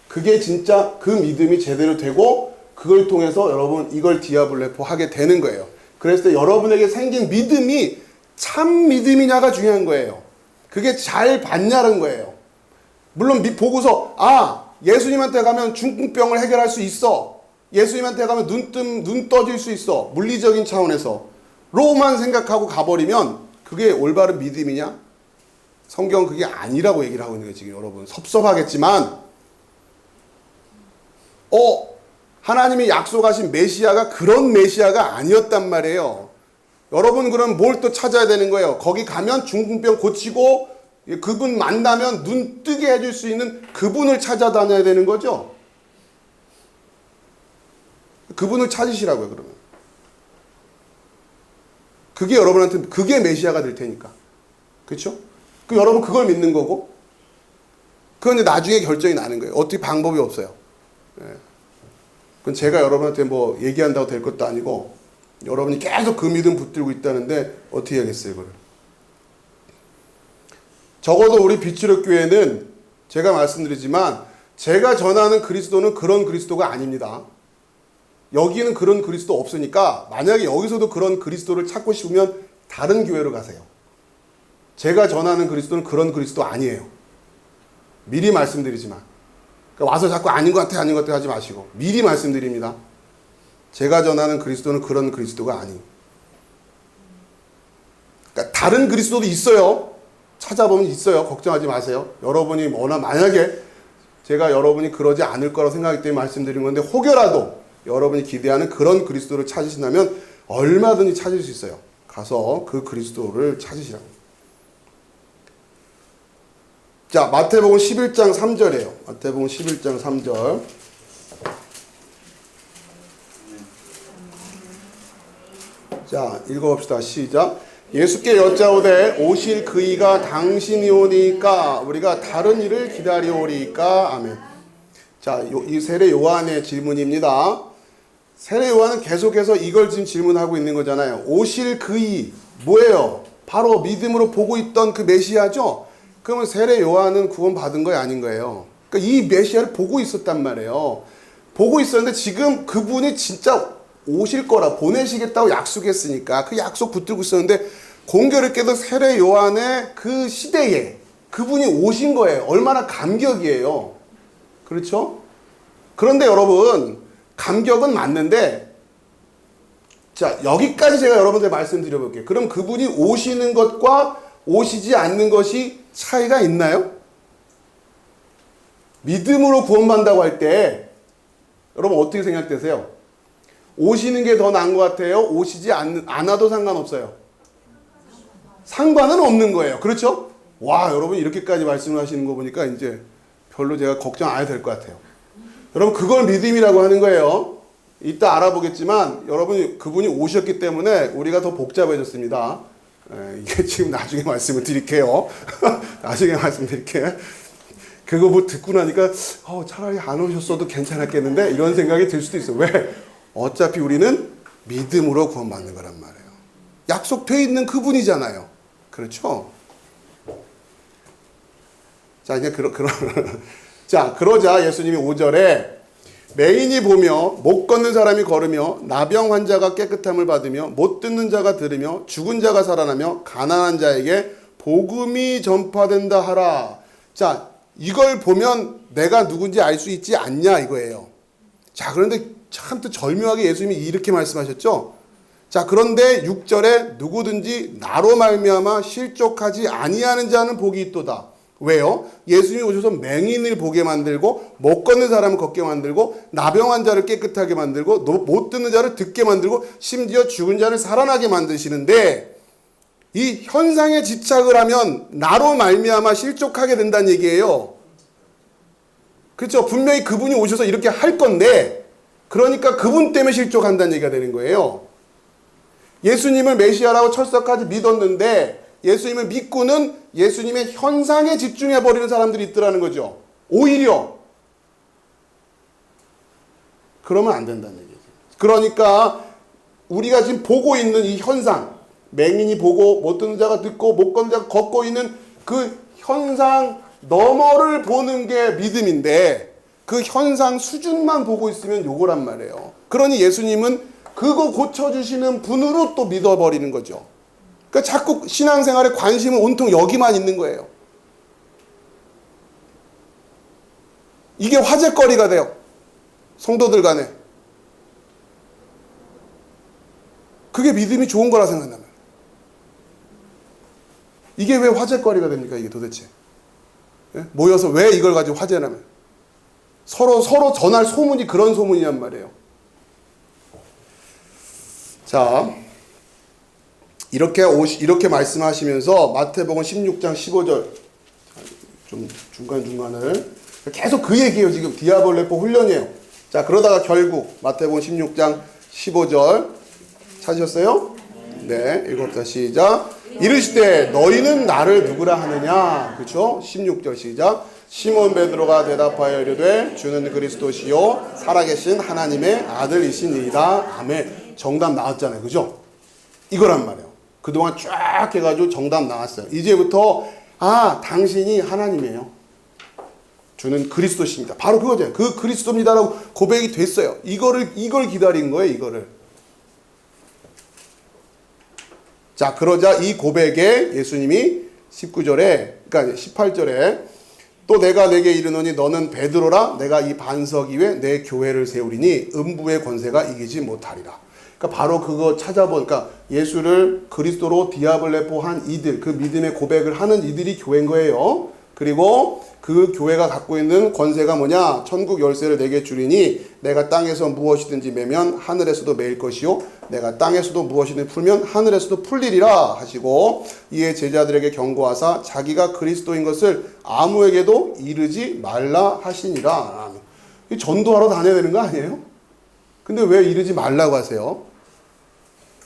그게 진짜 그 믿음이 제대로 되고 그걸 통해서 여러분 이걸 디아블레포 하게 되는 거예요. 그랬을 때 여러분에게 생긴 믿음이 참 믿음이냐가 중요한 거예요. 그게 잘 봤냐는 거예요. 물론 보고서 예수님한테 가면 중풍병을 해결할 수 있어. 예수님한테 가면 눈 떠질 수 있어. 물리적인 차원에서 로만 생각하고 가버리면 그게 올바른 믿음이냐? 성경은 그게 아니라고 얘기를 하고 있는 거예요. 지금 여러분 섭섭하겠지만 하나님이 약속하신 메시아가 그런 메시아가 아니었단 말이에요. 여러분 그럼 뭘 또 찾아야 되는 거예요? 거기 가면 중풍병 고치고 그분 만나면 눈 뜨게 해줄 수 있는 그분을 찾아다녀야 되는 거죠. 그분을 찾으시라고요. 그러면 그게 여러분한테 그게 메시아가 될 테니까. 그렇죠? 그 여러분 그걸 믿는 거고 그건 이제 나중에 결정이 나는 거예요. 어떻게 방법이 없어요. 그건 제가 여러분한테 뭐 얘기한다고 될 것도 아니고 여러분이 계속 그 믿음 붙들고 있다는데 어떻게 해야겠어요, 그걸. 적어도 우리 빛으로 교회는 제가 말씀드리지만 제가 전하는 그리스도는 그런 그리스도가 아닙니다. 여기는 그런 그리스도 없으니까 만약에 여기서도 그런 그리스도를 찾고 싶으면 다른 교회로 가세요. 제가 전하는 그리스도는 그런 그리스도 아니에요. 미리 말씀드리지만. 그러니까 와서 자꾸 아닌 것 같아 하지 마시고 미리 말씀드립니다. 제가 전하는 그리스도는 그런 그리스도가 아니에요. 그러니까 다른 그리스도도 있어요. 찾아보면 있어요. 걱정하지 마세요. 여러분이 만약에 제가 여러분이 그러지 않을 거라고 생각하기 때문에 말씀드린 건데, 혹여라도 여러분이 기대하는 그런 그리스도를 찾으신다면 얼마든지 찾을 수 있어요. 가서 그 그리스도를 찾으시라고. 자, 마태복음 11장 3절이에요. 마태복음 11장 3절. 자, 읽어봅시다. 시작. 예수께 여짜오되 오실 그이가 당신이오니까 우리가 다른 일을 기다리오리까. 아멘. 자, 이 세례 요한의 질문입니다. 세례 요한은 계속해서 이걸 지금 질문하고 있는 거잖아요. 오실 그이 뭐예요? 바로 믿음으로 보고 있던 그 메시아죠. 그러면 세례 요한은 구원 받은 거예요, 아닌 거예요? 그러니까 이 메시아를 보고 있었단 말이에요. 보고 있었는데 지금 그분이 진짜 오실 거라, 보내시겠다고 약속했으니까 그 약속 붙들고 있었는데, 공교롭게도 세례 요한의 그 시대에 그분이 오신 거예요. 얼마나 감격이에요. 그렇죠? 그런데 여러분, 감격은 맞는데, 자, 여기까지 제가 여러분들 말씀드려볼게요. 그럼 그분이 오시는 것과 오시지 않는 것이 차이가 있나요? 믿음으로 구원받는다고 할 때 여러분 어떻게 생각되세요? 오시는 게 더 나은 것 같아요? 오시지 않아도 상관없어요? 상관은 없는 거예요. 그렇죠? 와, 여러분 이렇게까지 말씀을 하시는 거 보니까 이제 별로 제가 걱정 안 해도 될 것 같아요. 여러분, 그걸 믿음이라고 하는 거예요. 이따 알아보겠지만 여러분이 그분이 오셨기 때문에 우리가 더 복잡해졌습니다. 이게 지금 나중에 말씀을 드릴게요. 나중에 말씀드릴게요. 그거 뭐 듣고 나니까 차라리 안 오셨어도 괜찮았겠는데 이런 생각이 들 수도 있어요. 왜? 어차피 우리는 믿음으로 구원받는 거란 말이에요. 약속되어 있는 그분이잖아요. 그렇죠? 자, 이제 자, 그러자 예수님이 5절에 맹인이 보며 못 걷는 사람이 걸으며 나병 환자가 깨끗함을 받으며 못 듣는 자가 들으며 죽은 자가 살아나며 가난한 자에게 복음이 전파된다 하라. 자, 이걸 보면 내가 누군지 알 수 있지 않냐 이거예요. 자, 그런데 참 또 절묘하게 예수님이 이렇게 말씀하셨죠. 자, 그런데 6절에 누구든지 나로 말미암아 실족하지 아니하는 자는 복이 있도다. 왜요? 예수님이 오셔서 맹인을 보게 만들고 못 걷는 사람을 걷게 만들고 나병한 자를 깨끗하게 만들고 못 듣는 자를 듣게 만들고 심지어 죽은 자를 살아나게 만드시는데, 이 현상에 집착을 하면 나로 말미암아 실족하게 된다는 얘기예요. 그렇죠? 분명히 그분이 오셔서 이렇게 할 건데, 그러니까 그분 때문에 실족한다는 얘기가 되는 거예요. 예수님을 메시아라고 철석까지 믿었는데 예수님을 믿고는 예수님의 현상에 집중해버리는 사람들이 있더라는 거죠. 오히려. 그러면 안 된다는 얘기죠. 그러니까 우리가 지금 보고 있는 이 현상, 맹인이 보고 못 듣는 자가 듣고 못 걷는 자가 걷고 있는 그 현상 너머를 보는 게 믿음인데, 그 현상 수준만 보고 있으면 요거란 말이에요. 그러니 예수님은 그거 고쳐주시는 분으로 또 믿어버리는 거죠. 그러니까 자꾸 신앙생활에 관심은 온통 여기만 있는 거예요. 이게 화제거리가 돼요. 성도들 간에. 그게 믿음이 좋은 거라 생각한다면. 이게 왜 화제거리가 됩니까? 이게 도대체. 예? 모여서 왜 이걸 가지고 화제라면. 서로 전할 소문이 그런 소문이란 말이에요. 자, 이렇게 말씀하시면서 마태복음 16장 15절, 좀 중간중간을 계속 그 얘기예요. 지금 디아볼레포 훈련이에요. 자, 그러다가 결국 마태복음 16장 15절 찾으셨어요? 네, 읽어봅시다. 시작. 이르시되 너희는 나를 누구라 하느냐. 그렇죠? 16절 시작. 시몬 베드로가 대답하여 이르되 주는 그리스도시요 살아계신 하나님의 아들이시니이다. 아멘. 정답 나왔잖아요. 그죠? 이거란 말이에요. 그동안 쫙 해가지고 정답 나왔어요. 이제부터 당신이 하나님이에요. 주는 그리스도십니다. 바로 그거죠. 그 그리스도입니다라고 고백이 됐어요. 이걸 기다린 거예요. 이거를. 자, 그러자 이 고백에 예수님이 19절에, 그러니까 18절에 또 내가 내게 이르노니 너는 베드로라. 내가 이 반석 위에 내 교회를 세우리니 음부의 권세가 이기지 못하리라. 그러니까 바로 그거 찾아보니까 예수를 그리스도로 디아블레포한 이들, 그 믿음의 고백을 하는 이들이 교회인 거예요. 그리고 그 교회가 갖고 있는 권세가 뭐냐? 천국 열쇠를 내게 주리니 내가 땅에서 무엇이든지 매면 하늘에서도 매일 것이요 내가 땅에서도 무엇이든지 풀면 하늘에서도 풀리리라 하시고, 이에 제자들에게 경고하사 자기가 그리스도인 것을 아무에게도 이르지 말라 하시니라. 전도하러 다녀야 되는 거 아니에요? 근데 왜 이르지 말라고 하세요?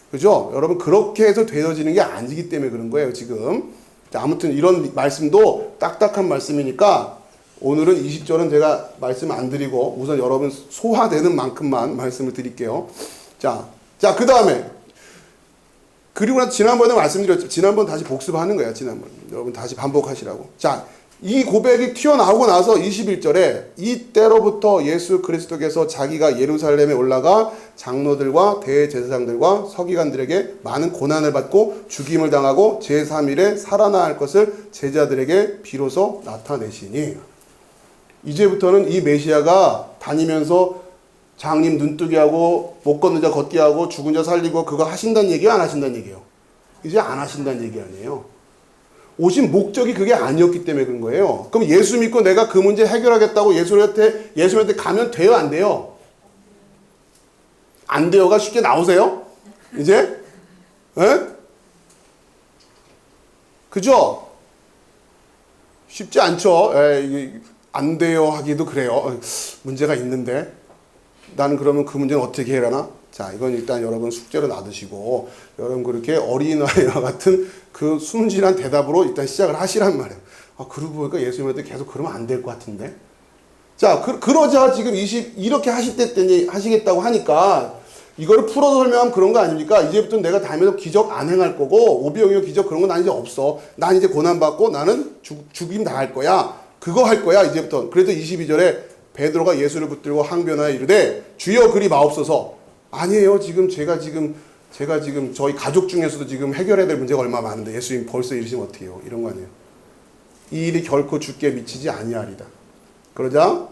그죠? 여러분, 그렇게 해서 되어지는 게 아니기 때문에 그런 거예요, 지금. 자, 아무튼 이런 말씀도 딱딱한 말씀이니까 오늘은 20절은 제가 말씀 안 드리고 우선 여러분 소화되는 만큼만 말씀을 드릴게요. 자, 그 다음에 그리고 나서 지난번에 말씀드렸죠. 지난번 다시 복습하는 거야, 지난번. 여러분 다시 반복하시라고. 자, 이 고백이 튀어나오고 나서 21절에 이때로부터 예수 그리스도께서 자기가 예루살렘에 올라가 장로들과 대제사장들과 서기관들에게 많은 고난을 받고 죽임을 당하고 제3일에 살아나 할 것을 제자들에게 비로소 나타내시니, 이제부터는 이 메시아가 다니면서 장님 눈뜨게 하고 못 걷는 자 걷게 하고 죽은 자 살리고 그거 하신다는 얘기예요, 안 하신다는 얘기예요? 이제 안 하신다는 얘기 아니에요. 오신 목적이 그게 아니었기 때문에 그런 거예요. 그럼 예수 믿고 내가 그 문제 해결하겠다고 예수님한테 가면 돼요, 안 돼요? 안 돼요가 쉽게 나오세요? 이제? 에? 그죠? 쉽지 않죠? 안 돼요 하기도 그래요. 문제가 있는데 나는 그러면 그 문제는 어떻게 해라나? 자, 이건 일단 여러분 숙제로 놔두시고 여러분 그렇게 어린아이와 같은 그 순진한 대답으로 일단 시작을 하시란 말이에요. 그러고 보니까 예수님한테 계속 그러면 안 될 것 같은데. 자, 그러자 지금 이렇게 하시겠다고 하니까 이거를 풀어서 설명하면 그런 거 아닙니까? 이제부터 내가 다니면서 기적 안 행할 거고 오병이어 기적 그런 건 난 이제 없어. 난 이제 고난받고 나는 죽임 당할 거야. 그거 할 거야 이제부터. 그래도 22절에 베드로가 예수를 붙들고 항변하여 이르되 주여 그리 마옵소서. 아니에요. 제가 지금 저희 가족 중에서도 지금 해결해야 될 문제가 얼마나 많은데 예수님 벌써 이러시면 어떻게 해요? 이런 거 아니에요. 이 일이 결코 주께 미치지 아니하리다. 그러자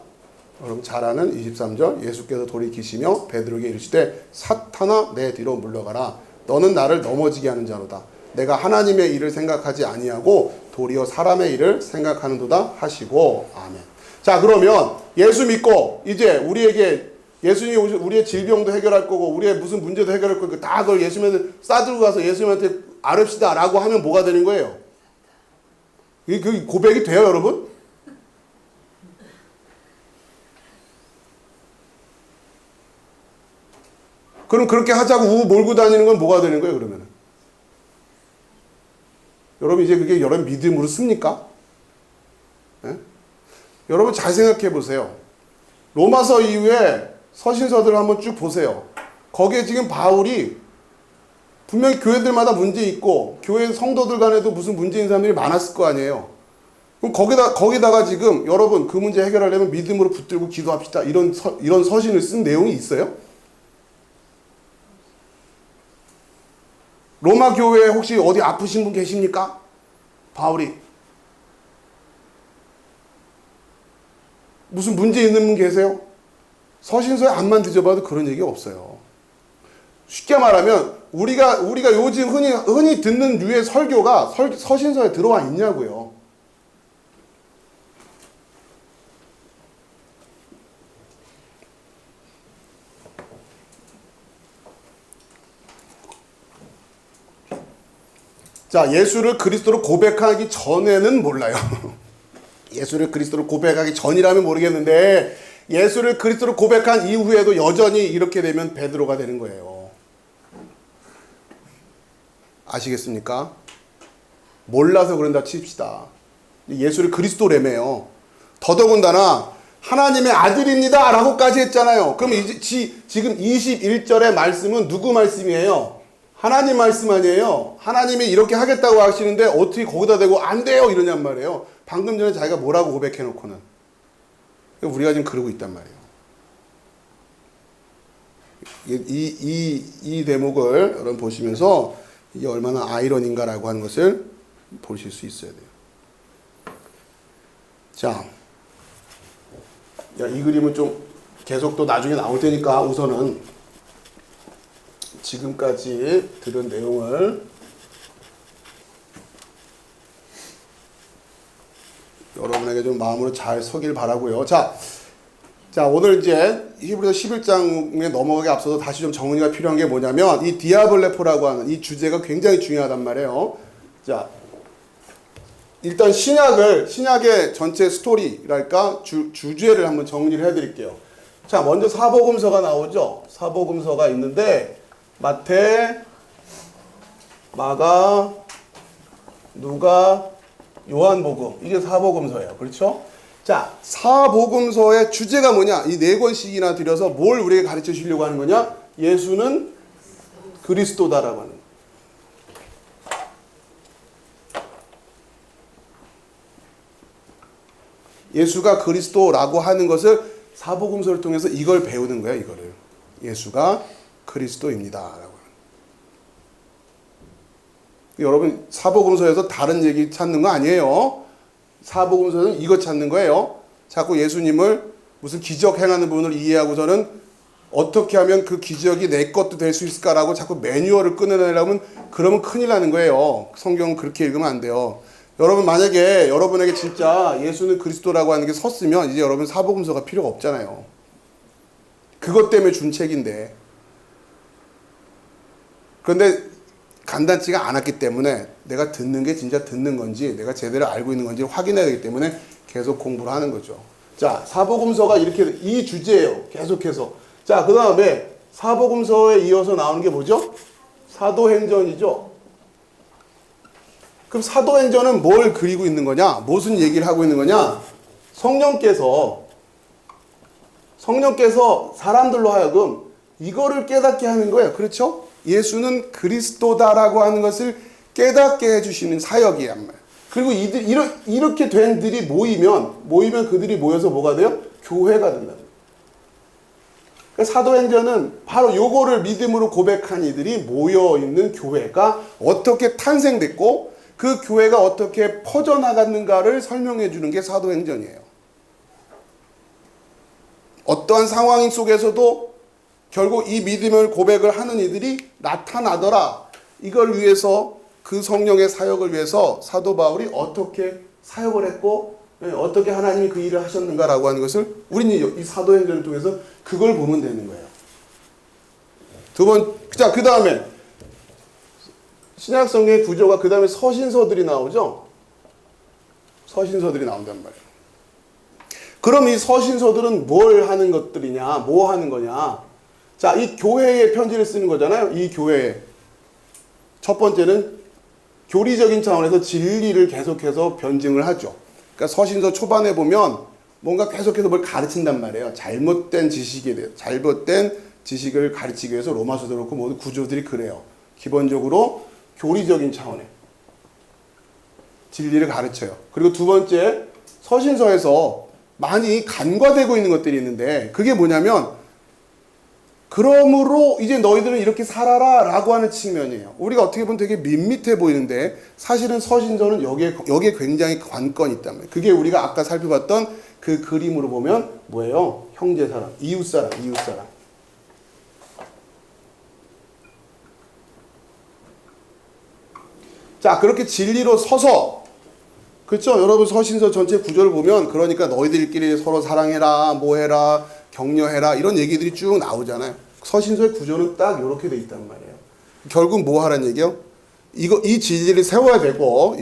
여러분 잘 아는 23절, 예수께서 돌이키시며 베드로에게 이르시되 사탄아 내 뒤로 물러가라. 너는 나를 넘어지게 하는 자로다. 내가 하나님의 일을 생각하지 아니하고 도리어 사람의 일을 생각하는도다 하시고. 아멘. 자, 그러면 예수 믿고 이제 우리에게 예수님이 우리의 질병도 해결할 거고 우리의 무슨 문제도 해결할 거고 다 그걸 예수님한테 싸들고 가서 예수님한테 아릅시다 라고 하면 뭐가 되는 거예요? 그 고백이 돼요, 여러분? 그럼 그렇게 하자고 몰고 다니는 건 뭐가 되는 거예요, 그러면? 여러분 이제 그게 여러분 믿음으로 씁니까? 네? 여러분 잘 생각해 보세요. 로마서 이후에 서신서들을 한번 쭉 보세요. 거기에 지금 바울이 분명히 교회들마다 문제 있고 교회 성도들 간에도 무슨 문제인 사람들이 많았을 거 아니에요. 그럼 거기다가 지금 여러분 그 문제 해결하려면 믿음으로 붙들고 기도합시다. 이런 서신을 쓴 내용이 있어요? 로마 교회에 혹시 어디 아프신 분 계십니까? 바울이 무슨 문제 있는 분 계세요? 서신서에 앞만 뒤져봐도 그런 얘기 없어요. 쉽게 말하면 우리가 요즘 흔히 듣는 류의 설교가 서신서에 들어와 있냐고요. 자, 예수를 그리스도로 고백하기 전에는 몰라요. 예수를 그리스도로 고백하기 전이라면 모르겠는데 예수를 그리스도로 고백한 이후에도 여전히 이렇게 되면 베드로가 되는 거예요. 아시겠습니까? 몰라서 그런다 칩시다. 예수를 그리스도라며요. 더더군다나 하나님의 아들입니다 라고까지 했잖아요. 그럼 지금 21절의 말씀은 누구 말씀이에요? 하나님 말씀 아니에요. 하나님이 이렇게 하겠다고 하시는데 어떻게 거기다 대고 안 돼요 이러냔 말이에요. 방금 전에 자기가 뭐라고 고백해놓고는. 우리가 지금 그러고 있단 말이에요. 이 대목을 여러분 보시면서 이게 얼마나 아이러니인가라고 하는 것을 보실 수 있어야 돼요. 자, 이 그림은 좀 계속 또 나중에 나올 테니까 우선은 지금까지 들은 내용을 여러분에게 좀 마음으로 잘 서길 바라고요. 자, 오늘 이제 히브리서 11장에 넘어가기 앞서서 다시 좀 정리가 필요한 게 뭐냐면 이 디아블레포라고 하는 이 주제가 굉장히 중요하단 말이에요. 자, 일단 신약의 전체 스토리랄까 주제를 한번 정리를 해드릴게요. 자, 먼저 사복음서가 나오죠. 사복음서가 있는데 마태, 마가, 누가, 요한복음, 이게 사복음서예요. 그렇죠? 자, 사복음서의 주제가 뭐냐? 이 4권씩이나 들여서 뭘 우리에게 가르쳐 주려고 하는 거냐? 예수는 그리스도다라고 하는 거예요. 예수가 그리스도라고 하는 것을 사복음서를 통해서 이걸 배우는 거예요. 이거를. 예수가 그리스도입니다. 여러분 사복음서에서 다른 얘기 찾는 거 아니에요. 사복음서는 이거 찾는 거예요. 자꾸 예수님을 무슨 기적 행하는 분을 이해하고서는 어떻게 하면 그 기적이 내 것도 될 수 있을까라고 자꾸 매뉴얼을 꺼내려면 그러면 큰일 나는 거예요. 성경은 그렇게 읽으면 안 돼요. 여러분 만약에 여러분에게 진짜 예수는 그리스도라고 하는 게 섰으면 이제 여러분 사복음서가 필요가 없잖아요. 그것 때문에 준 책인데. 그런데 간단치가 않았기 때문에 내가 듣는 게 진짜 듣는 건지 내가 제대로 알고 있는 건지 확인해야 되기 때문에 계속 공부를 하는 거죠. 자, 사복음서가 이렇게 이 주제예요. 계속해서. 자, 그 다음에 사복음서에 이어서 나오는 게 뭐죠? 사도행전이죠. 그럼 사도행전은 뭘 그리고 있는 거냐? 무슨 얘기를 하고 있는 거냐? 성령께서 사람들로 하여금 이거를 깨닫게 하는 거예요. 그렇죠? 예수는 그리스도다라고 하는 것을 깨닫게 해주시는 사역이란 말이에요. 그리고 이렇게 된들이 모이면 그들이 모여서 뭐가 돼요? 교회가 된다. 그러니까 사도행전은 바로 요거를 믿음으로 고백한 이들이 모여있는 교회가 어떻게 탄생됐고 그 교회가 어떻게 퍼져나갔는가를 설명해 주는 게 사도행전이에요. 어떠한 상황 속에서도 결국 이 믿음을 고백을 하는 이들이 나타나더라. 이걸 위해서 그 성령의 사역을 위해서 사도 바울이 어떻게 사역을 했고 어떻게 하나님이 그 일을 하셨는가라고 하는 것을 우리는 이 사도행전을 통해서 그걸 보면 되는 거예요. 자, 그 다음에 신약 성경의 구조가 그 다음에 서신서들이 나오죠. 서신서들이 나온단 말이에요. 그럼 이 서신서들은 뭘 하는 것들이냐? 뭐 하는 거냐? 자, 이 교회에 편지를 쓰는 거잖아요. 이 교회에. 첫 번째는 교리적인 차원에서 진리를 계속해서 변증을 하죠. 그러니까 서신서 초반에 보면 뭔가 계속해서 뭘 가르친단 말이에요. 잘못된 지식에 대해 잘못된 지식을 가르치기 위해서 로마서도 그렇고 모든 구조들이 그래요. 기본적으로 교리적인 차원에 진리를 가르쳐요. 그리고 두 번째, 서신서에서 많이 간과되고 있는 것들이 있는데 그게 뭐냐면 그러므로 이제 너희들은 이렇게 살아라 라고 하는 측면이에요. 우리가 어떻게 보면 되게 밋밋해 보이는데 사실은 서신서는 여기에 굉장히 관건이 있단 말이에요. 그게 우리가 아까 살펴봤던 그 그림으로 보면 뭐예요? 형제사랑, 이웃사랑. 자, 그렇게 진리로 서서 그렇죠? 여러분 서신서 전체 구조를 보면 그러니까 너희들끼리 서로 사랑해라, 뭐해라, 격려해라 이런 얘기들이 쭉 나오잖아요. 서신서의 구조는 딱 이렇게 돼 있단 말이에요. 결국 뭐 하라는 얘기요? 이 진리를 세워야 되고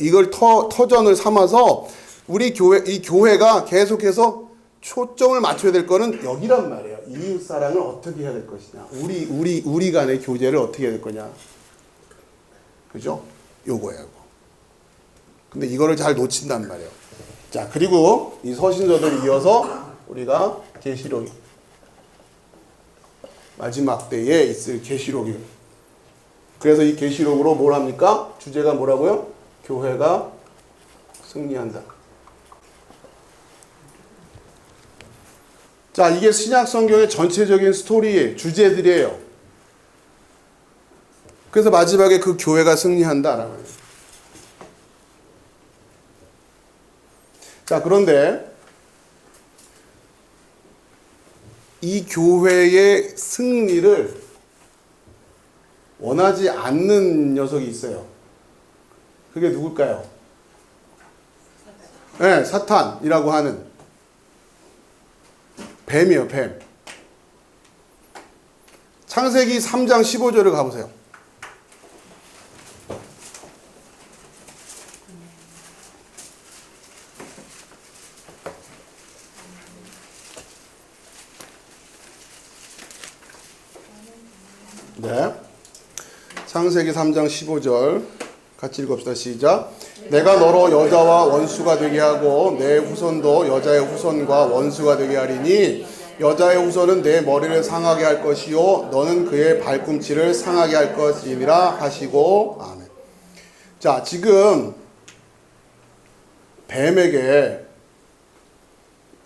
이걸 터전을 삼아서 이 교회가 계속해서 초점을 맞춰야 될 거는 여기란 말이에요. 이웃 사랑을 어떻게 해야 될 것이냐? 우리 간의 교제를 어떻게 해야 될 거냐? 그죠? 요거예요. 근데 이거를 잘 놓친단 말이에요. 자, 그리고 이 서신서들을 이어서 우리가 계시록 마지막 때에 있을 계시록이에요. 그래서 이 계시록으로 뭘 합니까? 주제가 뭐라고요? 교회가 승리한다. 자, 이게 신약 성경의 전체적인 스토리의 주제들이에요. 그래서 마지막에 그 교회가 승리한다라고 해요. 자, 그런데 이 교회의 승리를 원하지 않는 녀석이 있어요. 그게 누굴까요? 네, 사탄이라고 하는 뱀이에요, 뱀. 창세기 3장 15절을 가보세요. 네. 창세기 3장 15절 같이 읽읍시다. 시작. 내가 너로 여자와 원수가 되게 하고 내 후손도 여자의 후손과 원수가 되게 하리니 여자의 후손은 내 머리를 상하게 할 것이요 너는 그의 발꿈치를 상하게 할 것이니라 하시고. 아멘. 자, 지금 뱀에게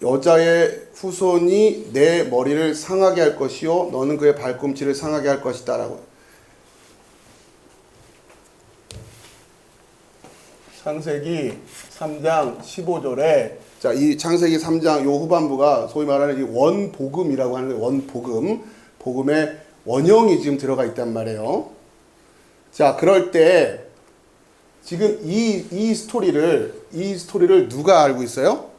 여자의 후손이 내 머리를 상하게 할 것이요 너는 그의 발꿈치를 상하게 할 것이다 라고. 창세기 3장 15절에 자, 이 창세기 3장 요 후반부가 소위 말하는 이 원복음이라고 하는 거예요. 원복음. 복음의 원형이 지금 들어가 있단 말이에요. 자, 그럴 때 지금 이 스토리를 누가 알고 있어요?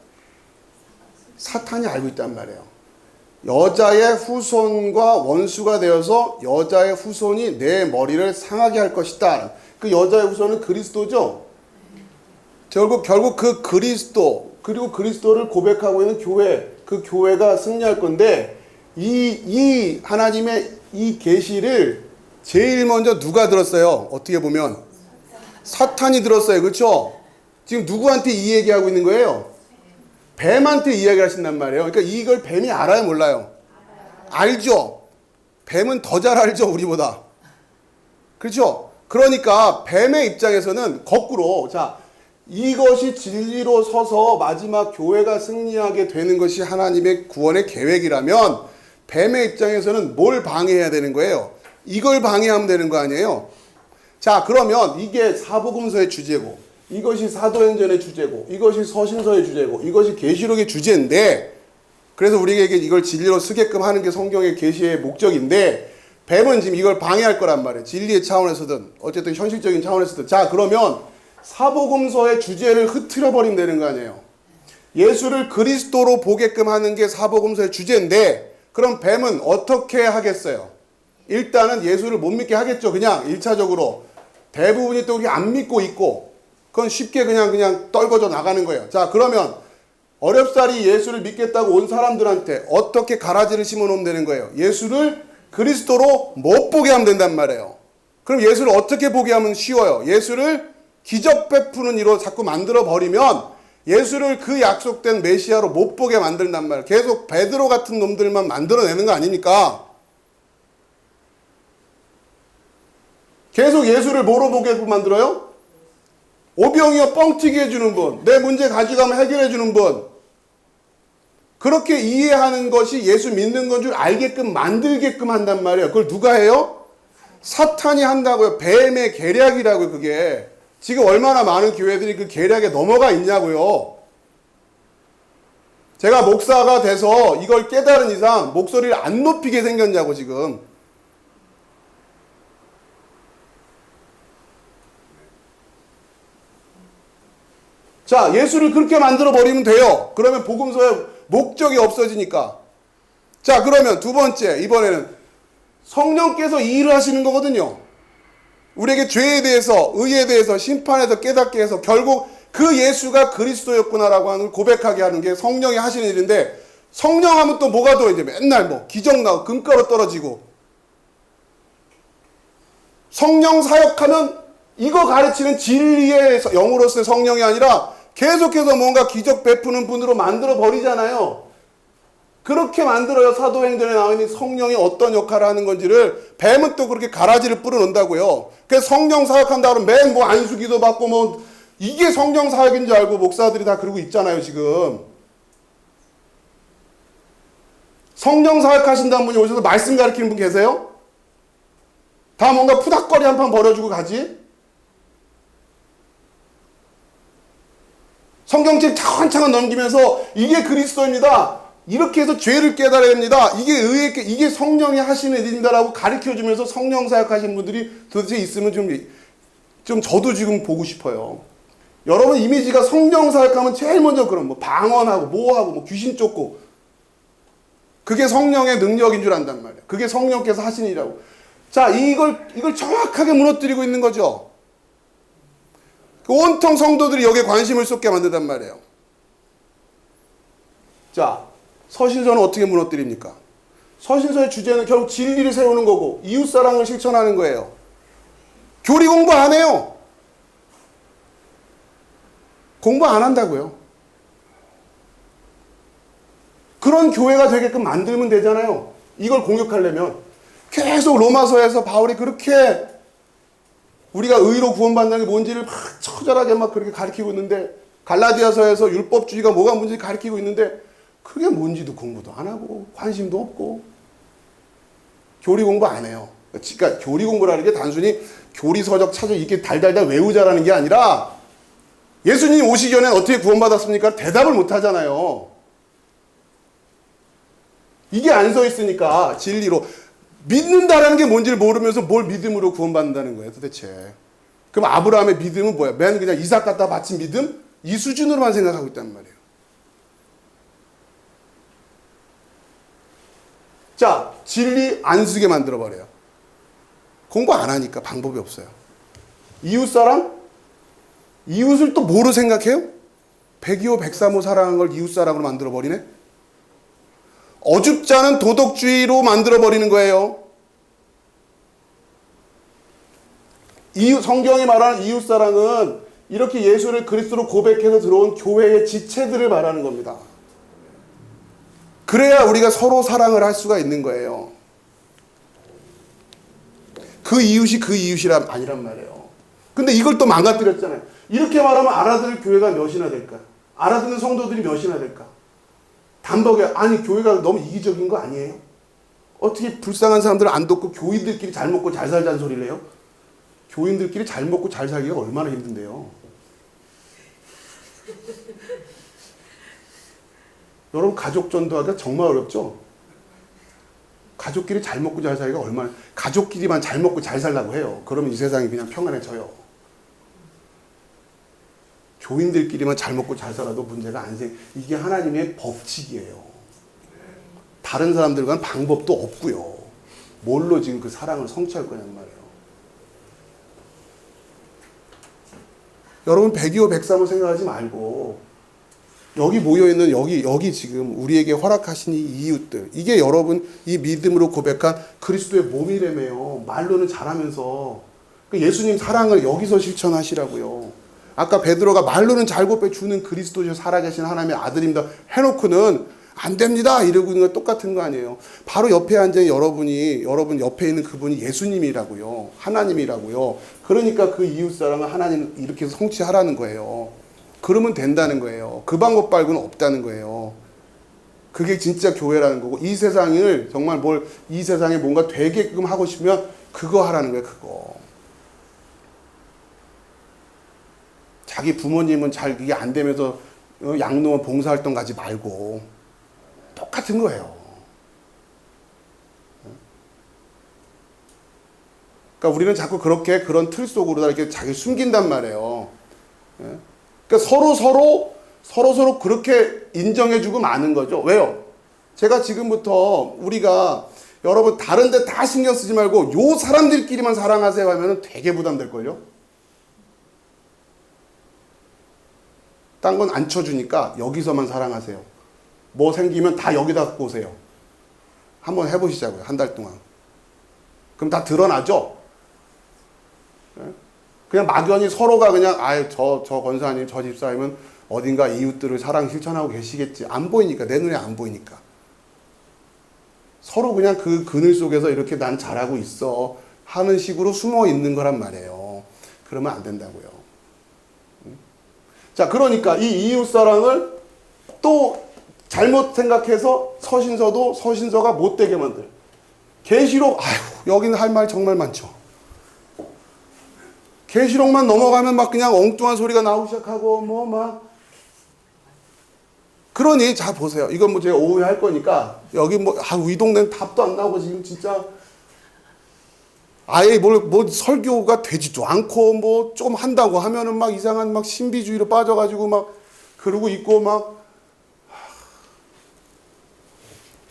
사탄이 알고 있단 말이에요. 여자의 후손과 원수가 되어서 여자의 후손이 내 머리를 상하게 할 것이다. 그 여자의 후손은 그리스도죠. 결국 그 그리스도 그리고 그리스도를 고백하고 있는 교회, 그 교회가 승리할 건데 이 하나님의 이 계시를 제일 먼저 누가 들었어요? 어떻게 보면 사탄이 들었어요. 그렇죠? 지금 누구한테 이 얘기하고 있는 거예요? 뱀한테 이야기를 하신단 말이에요. 그러니까 이걸 뱀이 알아요, 몰라요? 알죠. 뱀은 더 잘 알죠, 우리보다. 그렇죠? 그러니까 뱀의 입장에서는 거꾸로, 자, 이것이 진리로 서서 마지막 교회가 승리하게 되는 것이 하나님의 구원의 계획이라면 뱀의 입장에서는 뭘 방해해야 되는 거예요? 이걸 방해하면 되는 거 아니에요? 자, 그러면 이게 사복음서의 주제고, 이것이 사도행전의 주제고, 이것이 서신서의 주제고, 이것이 계시록의 주제인데, 그래서 우리에게 이걸 진리로 쓰게끔 하는 게 성경의 계시의 목적인데, 뱀은 지금 이걸 방해할 거란 말이에요. 진리의 차원에서든 어쨌든 현실적인 차원에서든. 자, 그러면 사복음서의 주제를 흐트려 버리면 되는 거 아니에요. 예수를 그리스도로 보게끔 하는 게 사복음서의 주제인데, 그럼 뱀은 어떻게 하겠어요? 일단은 예수를 못 믿게 하겠죠. 그냥 1차적으로 대부분이 또 안 믿고 있고, 그건 쉽게 그냥 떨궈져 나가는 거예요. 자, 그러면 어렵사리 예수를 믿겠다고 온 사람들한테 어떻게 가라지를 심어놓으면 되는 거예요? 예수를 그리스도로 못 보게 하면 된단 말이에요. 그럼 예수를 어떻게 보게 하면 쉬워요? 예수를 기적 베푸는 이로 자꾸 만들어 버리면 예수를 그 약속된 메시아로 못 보게 만든단 말이에요. 계속 베드로 같은 놈들만 만들어내는 거 아닙니까? 계속 예수를 뭐로 보게 만들어요? 오병이어 뻥튀기 해주는 분, 내 문제 가져가면 해결해주는 분, 그렇게 이해하는 것이 예수 믿는 건 줄 알게끔 만들게끔 한단 말이에요. 그걸 누가 해요? 사탄이 한다고요. 뱀의 계략이라고요. 그게 지금 얼마나 많은 교회들이 그 계략에 넘어가 있냐고요. 제가 목사가 돼서 이걸 깨달은 이상 목소리를 안 높이게 생겼냐고 지금. 자, 예수를 그렇게 만들어 버리면 돼요. 그러면 복음서의 목적이 없어지니까. 자, 그러면 두 번째, 이번에는 성령께서 이 일을 하시는 거거든요. 우리에게 죄에 대해서, 의에 대해서, 심판에서 깨닫게 해서 결국 그 예수가 그리스도였구나라고 하는 걸 고백하게 하는 게 성령이 하시는 일인데, 성령 하면 또 뭐가 더 이제 맨날 뭐 기적 나고 금가루 떨어지고, 성령 사역하면 이거 가르치는 진리의 영으로서의 성령이 아니라 계속해서 뭔가 기적 베푸는 분으로 만들어 버리잖아요. 그렇게 만들어요. 사도행전에 나와 있는 성령이 어떤 역할을 하는 건지를. 뱀은 또 그렇게 가라지를 뿌려놓는다고요. 그래서 성령 사역한다 그러면 맨 뭐 안수기도 받고 뭐 이게 성령 사역인 줄 알고 목사들이 다 그러고 있잖아요 지금. 성령 사역하신다는 분이 오셔서 말씀 가르치는 분 계세요? 다 뭔가 푸닥거리 한 판 벌여주고 가지? 성경책 차근차근 넘기면서 이게 그리스도입니다. 이렇게 해서 죄를 깨달아야 됩니다. 이게 성령이 하시는 일입니다라고 가르쳐 주면서 성령 사역하신 분들이 도대체 있으면 좀 저도 지금 보고 싶어요. 여러분 이미지가 성령 사역하면 제일 먼저 그런 뭐 방언하고 뭐하고 뭐 귀신 쫓고 그게 성령의 능력인 줄 안단 말이에요. 그게 성령께서 하신 일이라고. 자, 이걸 정확하게 무너뜨리고 있는 거죠. 온통 성도들이 여기에 관심을 쏟게 만든단 말이에요. 자, 서신서는 어떻게 무너뜨립니까? 서신서의 주제는 결국 진리를 세우는 거고 이웃사랑을 실천하는 거예요. 교리 공부 안 해요. 공부 안 한다고요. 그런 교회가 되게끔 만들면 되잖아요. 이걸 공격하려면 계속 로마서에서 바울이 그렇게 우리가 의로 구원받는 게 뭔지를 막 처절하게 막 그렇게 가르치고 있는데 갈라디아서에서 율법주의가 뭐가 뭔지 가르치고 있는데 그게 뭔지도 공부도 안 하고 관심도 없고 교리 공부 안 해요. 그러니까 교리 공부라는 게 단순히 교리서적 찾아 이렇게 달달달 외우자라는 게 아니라 예수님 오시기 전에 어떻게 구원받았습니까? 대답을 못 하잖아요. 이게 안 써 있으니까 진리로 믿는다라는 게 뭔지를 모르면서 뭘 믿음으로 구원받는다는 거예요 도대체. 그럼 아브라함의 믿음은 뭐야? 맨 그냥 이삭 갖다 바친 믿음? 이 수준으로만 생각하고 있단 말이에요. 자, 진리 안 쓰게 만들어버려요. 공부 안 하니까 방법이 없어요. 이웃사랑? 이웃을 또 뭐로 생각해요? 102호 103호 사랑한 걸 이웃사랑으로 만들어버리네? 어줍지 않은 도덕주의로 만들어버리는 거예요. 성경이 말하는 이웃사랑은 이렇게 예수를 그리스도로 고백해서 들어온 교회의 지체들을 말하는 겁니다. 그래야 우리가 서로 사랑을 할 수가 있는 거예요. 그 이웃이 그 이웃이란 아니란 말이에요. 근데 이걸 또 망가뜨렸잖아요. 이렇게 말하면 알아들을 교회가 몇이나 될까? 알아듣는 성도들이 몇이나 될까? 단박에 아니 교회가 너무 이기적인 거 아니에요? 어떻게 불쌍한 사람들을 안 돕고 교인들끼리 잘 먹고 잘 살자는 소리를 해요? 교인들끼리 잘 먹고 잘 살기가 얼마나 힘든데요. 여러분 가족 전도하기가 정말 어렵죠? 가족끼리 잘 먹고 잘 살기가 얼마나 가족끼리만 잘 먹고 잘 살라고 해요. 그러면 이 세상이 그냥 평안해져요. 교인들끼리만 잘 먹고 잘 살아도 문제가 안 생. 이게 하나님의 법칙이에요. 다른 사람들과는 방법도 없고요. 뭘로 지금 그 사랑을 성취할 거냐는 말이에요. 여러분 102호 103호 생각하지 말고 여기 모여있는 여기 지금 우리에게 허락하신 이 이웃들 이게 여러분 이 믿음으로 고백한 그리스도의 몸이라며요. 말로는 잘하면서 예수님 사랑을 여기서 실천하시라고요. 아까 베드로가 말로는 잘 고백주는 그리스도죠. 살아계신 하나님의 아들입니다. 해놓고는 안 됩니다. 이러고 있는 거 똑같은 거 아니에요. 바로 옆에 앉은 여러분 옆에 있는 그분이 예수님이라고요. 하나님이라고요. 그러니까 그 이웃사랑을 하나님 이렇게 성취하라는 거예요. 그러면 된다는 거예요. 그 방법 말고는 없다는 거예요. 그게 진짜 교회라는 거고 이 세상을 정말 이 세상에 뭔가 되게끔 하고 싶으면 그거 하라는 거예요. 그거. 자기 부모님은 잘 이게 안 되면서 양로원 봉사활동 가지 말고 똑같은 거예요. 그러니까 우리는 자꾸 그렇게 그런 틀 속으로 이렇게 자기 숨긴단 말이에요. 그러니까 서로 그렇게 인정해주고 마는 거죠. 왜요? 제가 지금부터 우리가 여러분 다른 데 다 신경 쓰지 말고 요 사람들끼리만 사랑하세요 하면 되게 부담될걸요? 딴 건 안 쳐주니까 여기서만 사랑하세요. 뭐 생기면 다 여기다 갖고 오세요. 한번 해보시자고요. 한 달 동안. 그럼 다 드러나죠? 그냥 막연히 서로가 그냥 저 권사님, 저 집사님은 어딘가 이웃들을 사랑 실천하고 계시겠지. 안 보이니까. 내 눈에 안 보이니까. 서로 그냥 그 그늘 속에서 이렇게 난 잘하고 있어 하는 식으로 숨어 있는 거란 말이에요. 그러면 안 된다고요. 자, 그러니까 이 이웃사랑을 또 잘못 생각해서 서신서가 못되게 만들. 계시록, 여기는 할 말 정말 많죠. 계시록만 넘어가면 막 그냥 엉뚱한 소리가 나오기 시작하고 그러니 자 보세요. 이건 뭐 제가 오후에 할 거니까 여기 뭐 이 동네는 답도 안 나오고 지금 진짜 아예 뭐 설교가 되지도 않고 뭐 좀 한다고 하면은 막 이상한 막 신비주의로 빠져가지고 막 그러고 있고 막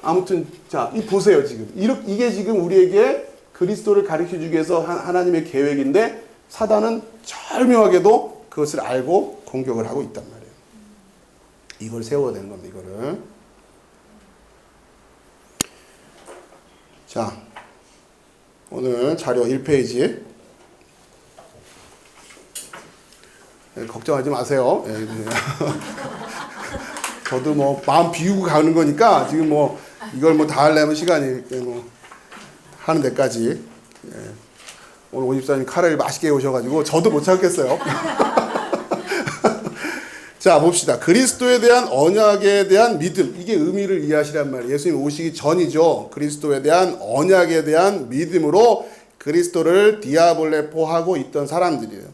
아무튼 자 이 보세요 지금 이게 지금 우리에게 그리스도를 가르쳐주기 위해서 하나님의 계획인데 사단은 절묘하게도 그것을 알고 공격을 하고 있단 말이에요. 이걸 세워야 되는 겁니다. 이거를. 자, 오늘 자료 1페이지. 걱정하지 마세요. 저도 뭐 마음 비우고 가는 거니까 지금 뭐 이걸 뭐 다 하려면 시간이 뭐 하는 데까지. 오늘 오 집사님 카레를 맛있게 오셔가지고 저도 못 참겠어요. 자 봅시다. 그리스도에 대한 언약에 대한 믿음, 이게 의미를 이해하시란 말이에요. 예수님 오시기 전이죠. 그리스도에 대한 언약에 대한 믿음으로 그리스도를 디아볼레포하고 있던 사람들이에요.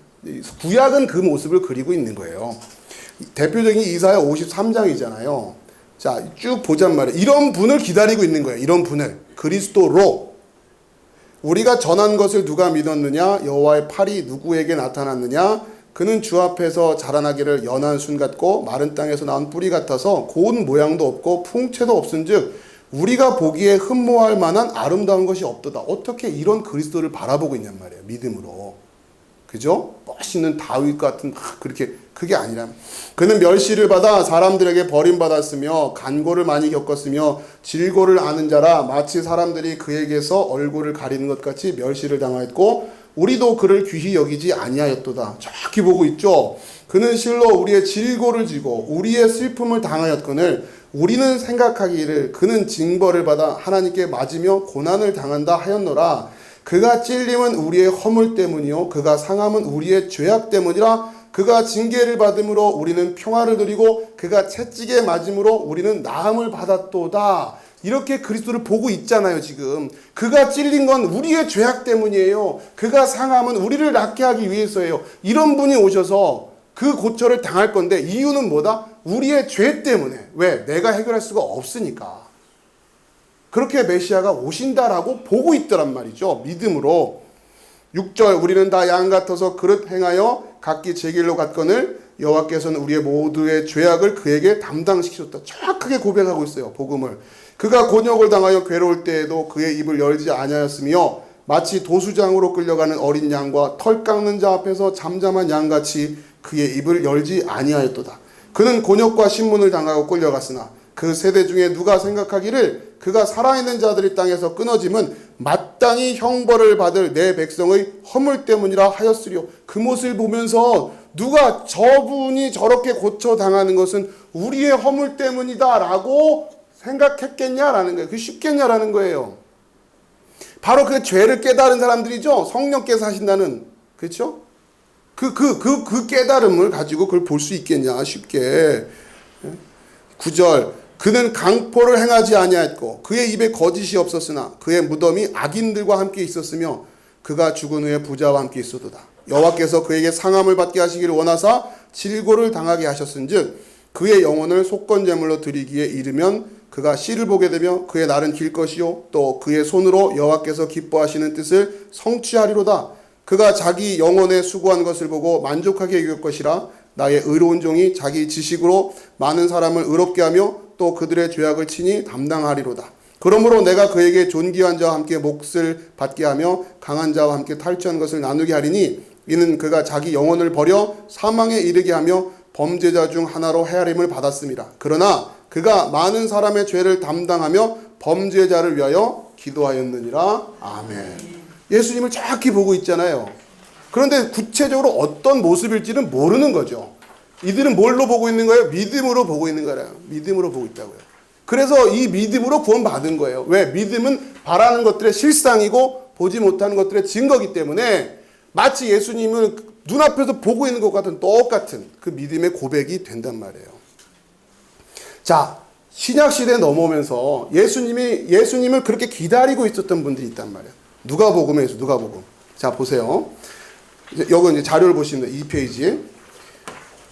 구약은 그 모습을 그리고 있는 거예요. 대표적인 이사야 53장이잖아요. 자 쭉 보잔 말이에요. 이런 분을 기다리고 있는 거예요. 이런 분을 그리스도로. 우리가 전한 것을 누가 믿었느냐? 여호와의 팔이 누구에게 나타났느냐? 그는 주 앞에서 자라나기를 연한 순 같고 마른 땅에서 나온 뿌리 같아서 고운 모양도 없고 풍채도 없은즉 우리가 보기에 흠모할 만한 아름다운 것이 없도다. 어떻게 이런 그리스도를 바라보고 있냔 말이에요. 믿음으로. 그죠? 멋있는 다윗 같은 그렇게 그게 아니라 그는 멸시를 받아 사람들에게 버림받았으며 간고를 많이 겪었으며 질고를 아는 자라 마치 사람들이 그에게서 얼굴을 가리는 것 같이 멸시를 당하였고 우리도 그를 귀히 여기지 아니하였도다. 정확히 보고 있죠. 그는 실로 우리의 질고를 지고 우리의 슬픔을 당하였거늘 우리는 생각하기를 그는 징벌을 받아 하나님께 맞으며 고난을 당한다 하였노라. 그가 찔림은 우리의 허물 때문이요 그가 상함은 우리의 죄악 때문이라. 그가 징계를 받음으로 우리는 평화를 누리고 그가 채찍에 맞음으로 우리는 나음을 받았도다. 이렇게 그리스도를 보고 있잖아요. 지금 그가 찔린 건 우리의 죄악 때문이에요. 그가 상함은 우리를 낫게 하기 위해서예요. 이런 분이 오셔서 그 고초를 당할 건데 이유는 뭐다? 우리의 죄 때문에. 왜? 내가 해결할 수가 없으니까. 그렇게 메시아가 오신다라고 보고 있더란 말이죠. 믿음으로. 6절 우리는 다 양 같아서 그릇 행하여 각기 제 길로 갔거늘 여호와께서는 우리의 모두의 죄악을 그에게 담당시키셨다. 정확하게 고백하고 있어요. 복음을. 그가 곤욕을 당하여 괴로울 때에도 그의 입을 열지 아니하였으며 마치 도수장으로 끌려가는 어린 양과 털 깎는 자 앞에서 잠잠한 양같이 그의 입을 열지 아니하였도다. 그는 곤욕과 신문을 당하고 끌려갔으나 그 세대 중에 누가 생각하기를 그가 살아있는 자들이 땅에서 끊어짐은 마땅히 형벌을 받을 내 백성의 허물 때문이라 하였으리요. 그 모습을 보면서 누가 저분이 저렇게 고쳐당하는 것은 우리의 허물 때문이다라고 생각했겠냐라는 거예요. 그게 쉽겠냐라는 거예요. 바로 그 죄를 깨달은 사람들이죠. 성령께서 하신다는. 그렇죠? 그 깨달음을 가지고 그걸 볼 수 있겠냐 쉽게. 9절 그는 강포를 행하지 아니하였고 그의 입에 거짓이 없었으나 그의 무덤이 악인들과 함께 있었으며 그가 죽은 후에 부자와 함께 있었도다. 여호와께서 그에게 상함을 받게 하시기를 원하사 질고를 당하게 하셨은즉 그의 영혼을 속건제물로 드리기에 이르면 그가 씨를 보게 되며 그의 날은 길 것이요 또 그의 손으로 여호와께서 기뻐하시는 뜻을 성취하리로다. 그가 자기 영혼에 수고한 것을 보고 만족하게 여길 것이라. 나의 의로운 종이 자기 지식으로 많은 사람을 의롭게 하며 또 그들의 죄악을 친히 담당하리로다. 그러므로 내가 그에게 존귀한 자와 함께 몫을 받게 하며 강한 자와 함께 탈취한 것을 나누게 하리니 이는 그가 자기 영혼을 버려 사망에 이르게 하며 범죄자 중 하나로 헤아림을 받았습니다. 그러나 그가 많은 사람의 죄를 담당하며 범죄자를 위하여 기도하였느니라. 아멘. 예수님을 정확히 보고 있잖아요. 그런데 구체적으로 어떤 모습일지는 모르는 거죠. 이들은 뭘로 보고 있는 거예요? 믿음으로 보고 있는 거예요. 믿음으로 보고 있다고요. 그래서 이 믿음으로 구원받은 거예요. 왜? 믿음은 바라는 것들의 실상이고 보지 못하는 것들의 증거이기 때문에 마치 예수님을 눈앞에서 보고 있는 것 같은 똑같은 그 믿음의 고백이 된단 말이에요. 자, 신약시대에 넘어오면서 예수님을 그렇게 기다리고 있었던 분들이 있단 말이에요. 누가복음에서 누가복음. 자, 보세요. 여기 이제 자료를 보시면 2페이지.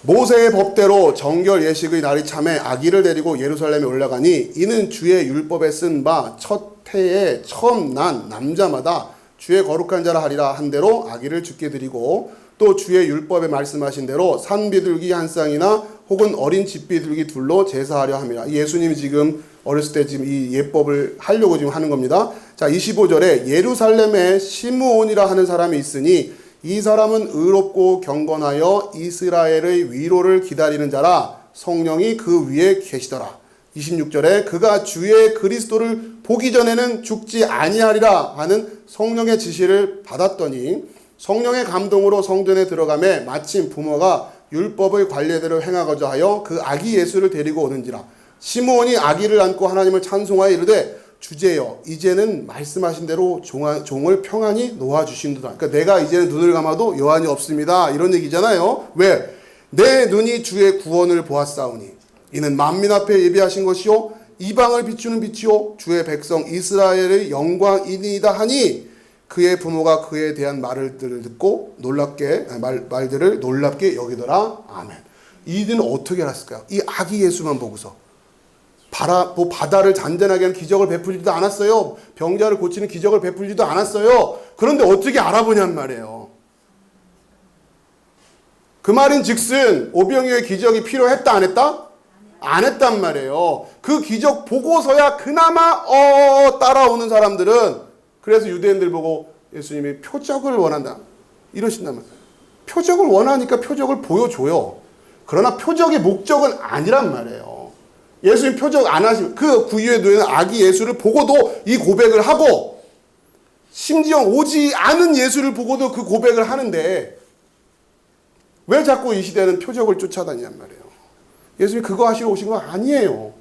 모세의 법대로 정결 예식의 날이 참에 아기를 데리고 예루살렘에 올라가니 이는 주의 율법에 쓴 바 첫 해에 처음 난 남자마다 주의 거룩한 자라 하리라 한 대로 아기를 주께 드리고 또 주의 율법에 말씀하신 대로 산비둘기 한 쌍이나 혹은 어린 집비둘기 둘로 제사하려 함이라. 예수님이 지금 어렸을 때 지금 이 예법을 하려고 지금 하는 겁니다. 자, 25절에 예루살렘에 시므온이라 하는 사람이 있으니 이 사람은 의롭고 경건하여 이스라엘의 위로를 기다리는 자라. 성령이 그 위에 계시더라. 26절에 그가 주의 그리스도를 보기 전에는 죽지 아니하리라 하는 성령의 지시를 받았더니 성령의 감동으로 성전에 들어가매 마침 부모가 율법의 관례대로 행하고자 하여 그 아기 예수를 데리고 오는지라. 시므온이 아기를 안고 하나님을 찬송하여 이르되 주제여 이제는 말씀하신 대로 종을 평안히 놓아주신도다. 그러니까 내가 이제는 눈을 감아도 여한이 없습니다. 이런 얘기잖아요. 왜? 내 눈이 주의 구원을 보았사오니 이는 만민 앞에 예비하신 것이요 이방을 비추는 빛이요 주의 백성 이스라엘의 영광이니이다 하니 그의 부모가 그에 대한 말들을 듣고 말들을 놀랍게 여기더라. 아멘. 이들은 어떻게 알았을까요? 이 아기 예수만 보고서 바다를 잔잔하게 하는 기적을 베풀지도 않았어요. 병자를 고치는 기적을 베풀지도 않았어요. 그런데 어떻게 알아보냔 말이에요. 그 말인 즉슨 오병이어의 기적이 필요했다 안 했다? 안 했단 말이에요. 그 기적 보고서야 그나마 따라오는 사람들은 그래서 유대인들 보고 예수님이 표적을 원한다 이러신단 말이에요. 표적을 원하니까 표적을 보여줘요. 그러나 표적의 목적은 아니란 말이에요. 예수님 표적 안 하시면 그 구유에 놓이는 아기 예수를 보고도 이 고백을 하고 심지어 오지 않은 예수를 보고도 그 고백을 하는데 왜 자꾸 이 시대는 표적을 쫓아다니냔 말이에요. 예수님이 그거 하시러 오신 거 아니에요.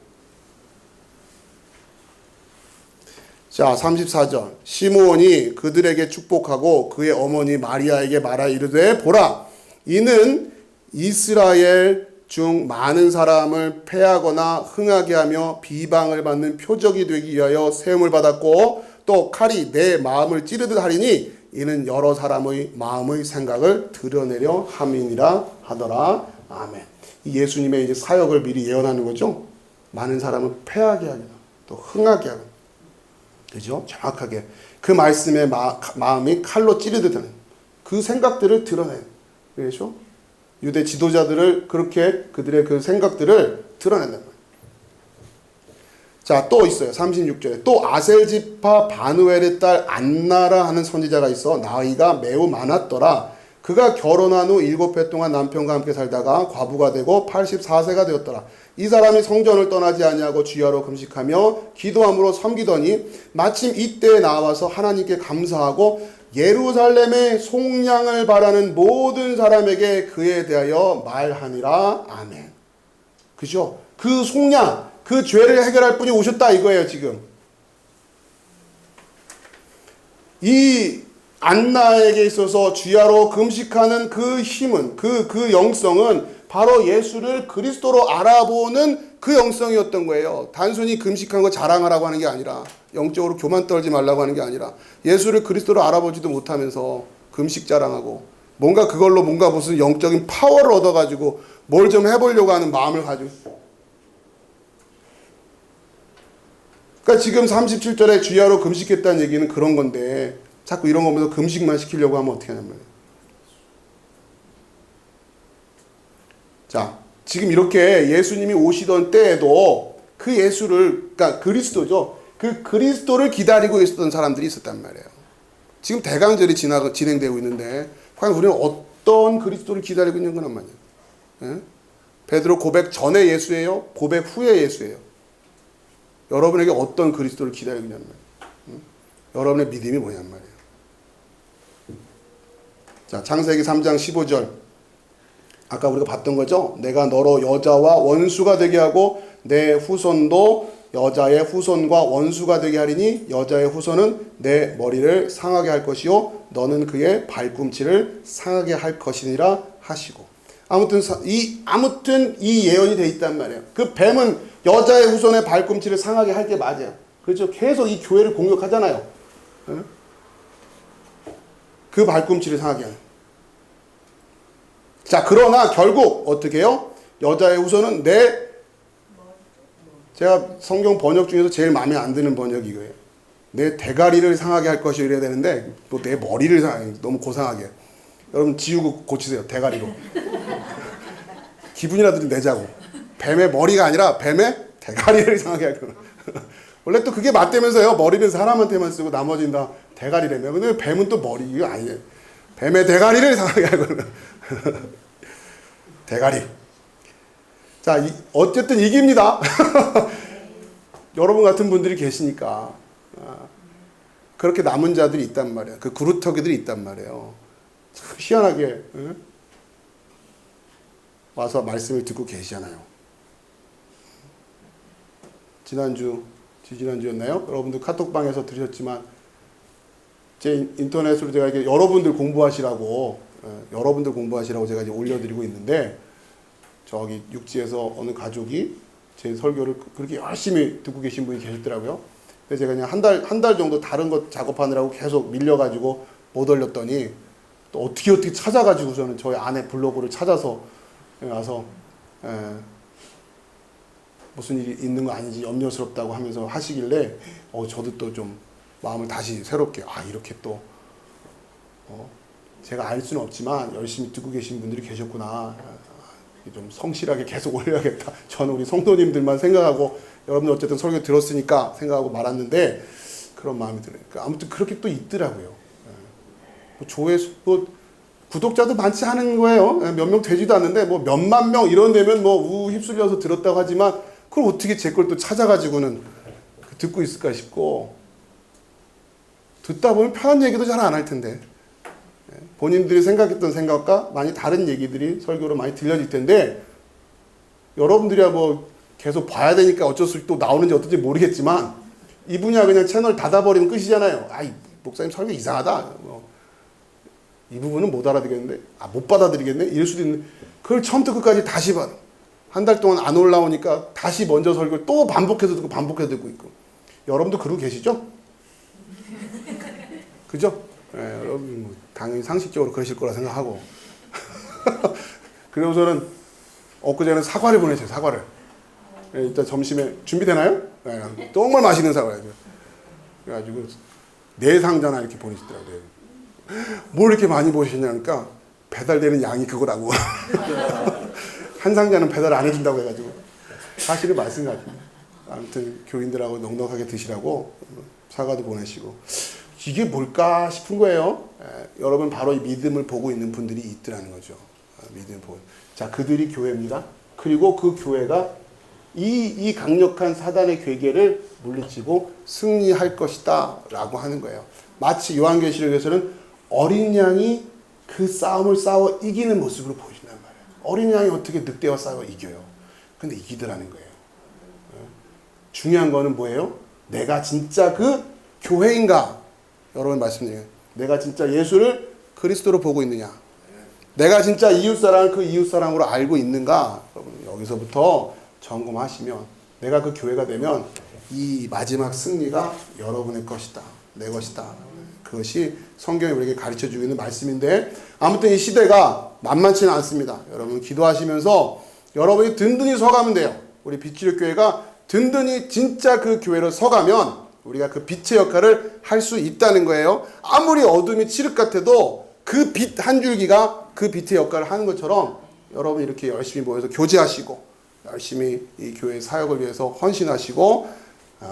자, 34절. 시므온이 그들에게 축복하고 그의 어머니 마리아에게 말하 이르되 보라 이는 이스라엘 중 많은 사람을 패하거나 흥하게 하며 비방을 받는 표적이 되기 위하여 세움을 받았고 또 칼이 내 마음을 찌르듯 하리니 이는 여러 사람의 마음의 생각을 드러내려 함이니라 하더라. 아멘. 이 예수님의 이제 사역을 미리 예언하는 거죠. 많은 사람을 패하게 하기도 또 흥하게 하고, 그죠? 정확하게 그 말씀의 마음이 칼로 찌르듯 하는 그 생각들을 드러내는, 그렇죠? 유대 지도자들을 그렇게 그들의 그 생각들을 드러낸단 말이에요. 자, 또 있어요. 36절에 또 아셀 지파 바누엘의 딸 안나라 하는 선지자가 있어 나이가 매우 많았더라. 그가 결혼한 후 7해 동안 남편과 함께 살다가 과부가 되고 84세가 되었더라. 이 사람이 성전을 떠나지 아니하고 주야로 금식하며 기도함으로 섬기더니 마침 이때에 나와서 하나님께 감사하고 예루살렘의 속량을 바라는 모든 사람에게 그에 대하여 말하니라. 아멘. 그죠? 그 속량, 그 죄를 해결할 분이 오셨다 이거예요 지금. 이 안나에게 있어서 주야로 금식하는 그 힘은 그 영성은 바로 예수를 그리스도로 알아보는 그 영성이었던 거예요. 단순히 금식한 거 자랑하라고 하는 게 아니라, 영적으로 교만 떨지 말라고 하는 게 아니라, 예수를 그리스도로 알아보지도 못하면서 금식 자랑하고 뭔가 그걸로 뭔가 무슨 영적인 파워를 얻어가지고 뭘 좀 해보려고 하는 마음을 가지고, 그러니까 지금 37절에 주야로 금식했다는 얘기는 그런 건데 자꾸 이런 거 보면서 금식만 시키려고 하면 어떻게 하냔 말이에요. 자, 지금 이렇게 예수님이 오시던 때에도 그 예수를, 그러니까 그리스도죠. 그 그리스도를 기다리고 있었던 사람들이 있었단 말이에요. 지금 대강절이 진행되고 있는데 과연 우리는 어떤 그리스도를 기다리고 있는 거란 말이에요. 예? 베드로 고백 전에 예수예요? 고백 후에 예수예요? 여러분에게 어떤 그리스도를 기다리고 있냐는 말이에요. 여러분의 믿음이 뭐냐는 말이에요. 자, 창세기 3장 15절. 아까 우리가 봤던 거죠. 내가 너로 여자와 원수가 되게 하고 내 후손도 여자의 후손과 원수가 되게 하리니 여자의 후손은 내 머리를 상하게 할 것이요 너는 그의 발꿈치를 상하게 할 것이니라 하시고. 아무튼 이 예언이 돼 있단 말이에요. 그 뱀은 여자의 후손의 발꿈치를 상하게 할 게 맞아요. 그렇죠? 계속 이 교회를 공격하잖아요. 그 발꿈치를 상하게 하는. 자, 그러나 결국 어떻게 해요? 여자의 후손은 제가 성경 번역 중에서 제일 마음에 안 드는 번역이 이거예요. 내 대가리를 상하게 할 것이 이래야 되는데 또 내 머리를 상하게, 너무 고상하게. 여러분 지우고 고치세요. 대가리로. 기분이라도 좀 내자고. 뱀의 머리가 아니라 뱀의 대가리를 상하게 할 거예요. 원래 또 그게 맞다면서요. 머리는 사람한테만 쓰고 나머지는 다 대가리라며. 근데 뱀은 또 머리, 이거 아니에요. 뱀의 대가리를 상하게 할 거예요. 대가리. 자, 어쨌든 이깁니다. 여러분 같은 분들이 계시니까. 그렇게 남은 자들이 있단 말이에요. 그 그루터기들이 있단 말이에요. 참 희한하게 와서 말씀을 듣고 계시잖아요. 지지난주였나요? 여러분들 카톡방에서 들으셨지만 제 인터넷으로 제가 이게 여러분들 공부하시라고 제가 이제 올려드리고 있는데 저기 육지에서 어느 가족이 제 설교를 그렇게 열심히 듣고 계신 분이 계셨더라고요. 그래서 제가 그냥 한 달 정도 다른 것 작업하느라고 계속 밀려가지고 못 올렸더니 또 어떻게 찾아가지고 저는 저희 아내 블로그를 찾아서 와서 무슨 일이 있는 거 아닌지 염려스럽다고 하면서 하시길래 저도 또 좀 마음을 다시 새롭게 이렇게 또 제가 알 수는 없지만 열심히 듣고 계신 분들이 계셨구나. 좀 성실하게 계속 올려야겠다. 저는 우리 성도님들만 생각하고 여러분들 어쨌든 설교 들었으니까 생각하고 말았는데 그런 마음이 들어요. 아무튼 그렇게 또 있더라고요. 조회수 구독자도 많지 않은 거예요. 몇 명 되지도 않는데 몇만 명 이런 데면 휩쓸려서 들었다고 하지만 그걸 어떻게 제 걸 또 찾아가지고는 듣고 있을까 싶고 듣다 보면 편한 얘기도 잘 안 할 텐데 본인들이 생각했던 생각과 많이 다른 얘기들이 설교로 많이 들려질 텐데 여러분들이야 계속 봐야 되니까 어쩔 수 없이 또 나오는지 어떤지 모르겠지만 이분이야 그냥 채널 닫아버리면 끝이잖아요. 목사님 설교 이상하다. 이 부분은 못 알아듣겠는데 못 받아들이겠네 이럴 수도 있는데 그걸 처음부터 끝까지 다시 봐. 한 달 동안 안 올라오니까 다시 먼저 설교를 또 반복해서 듣고 있고 여러분도 그러고 계시죠? 그죠? 여러분 당연히 상식적으로 그러실 거라 생각하고 그래서는 엊그제는 사과를 보내세요. 사과를 일단 점심에 준비되나요? 정말 맛있는 사과예요. 그래가지고 4상자나 이렇게 보내시더라고요. 뭘 이렇게 많이 보시냐니까 배달되는 양이 그거라고. 한 상자는 배달 안 해준다고 해가지고 사실은 말씀 같은데 아무튼 교인들하고 넉넉하게 드시라고 사과도 보내시고 이게 뭘까 싶은 거예요. 여러분 바로 이 믿음을 보고 있는 분들이 있더라는 거죠. 믿음을 보고. 자, 그들이 교회입니다. 그리고 그 교회가 이 강력한 사단의 괴계를 물리치고 승리할 것이다 라고 하는 거예요. 마치 요한계시록에서는 어린 양이 그 싸움을 싸워 이기는 모습으로 보여준단 말이에요. 어린 양이 어떻게 늑대와 싸워 이겨요. 근데 이기더라는 거예요. 중요한 거는 뭐예요? 내가 진짜 그 교회인가? 여러분 말씀드려요. 내가 진짜 예수를 그리스도로 보고 있느냐? 내가 진짜 이웃사랑을 그 이웃사랑으로 알고 있는가? 여러분 여기서부터 점검하시면 내가 그 교회가 되면 이 마지막 승리가 여러분의 것이다. 내 것이다. 그것이 성경이 우리에게 가르쳐주고 있는 말씀인데 아무튼 이 시대가 만만치는 않습니다. 여러분 기도하시면서 여러분이 든든히 서가면 돼요. 우리 빛치료 교회가 든든히 진짜 그 교회로 서가면 우리가 그 빛의 역할을 할 수 있다는 거예요. 아무리 어둠이 칠흑 같아도 그 빛 한 줄기가 그 빛의 역할을 하는 것처럼 여러분 이렇게 열심히 모여서 교제하시고 열심히 이 교회 사역을 위해서 헌신하시고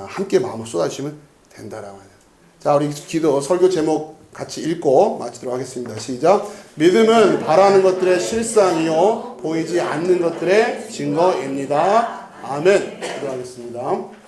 함께 마음을 쏟아주시면 된다라고 하네요. 자, 우리 기도 설교 제목 같이 읽고 마치도록 하겠습니다. 시작. 믿음은 바라는 것들의 실상이요 보이지 않는 것들의 증거입니다. 아멘. 기도하겠습니다.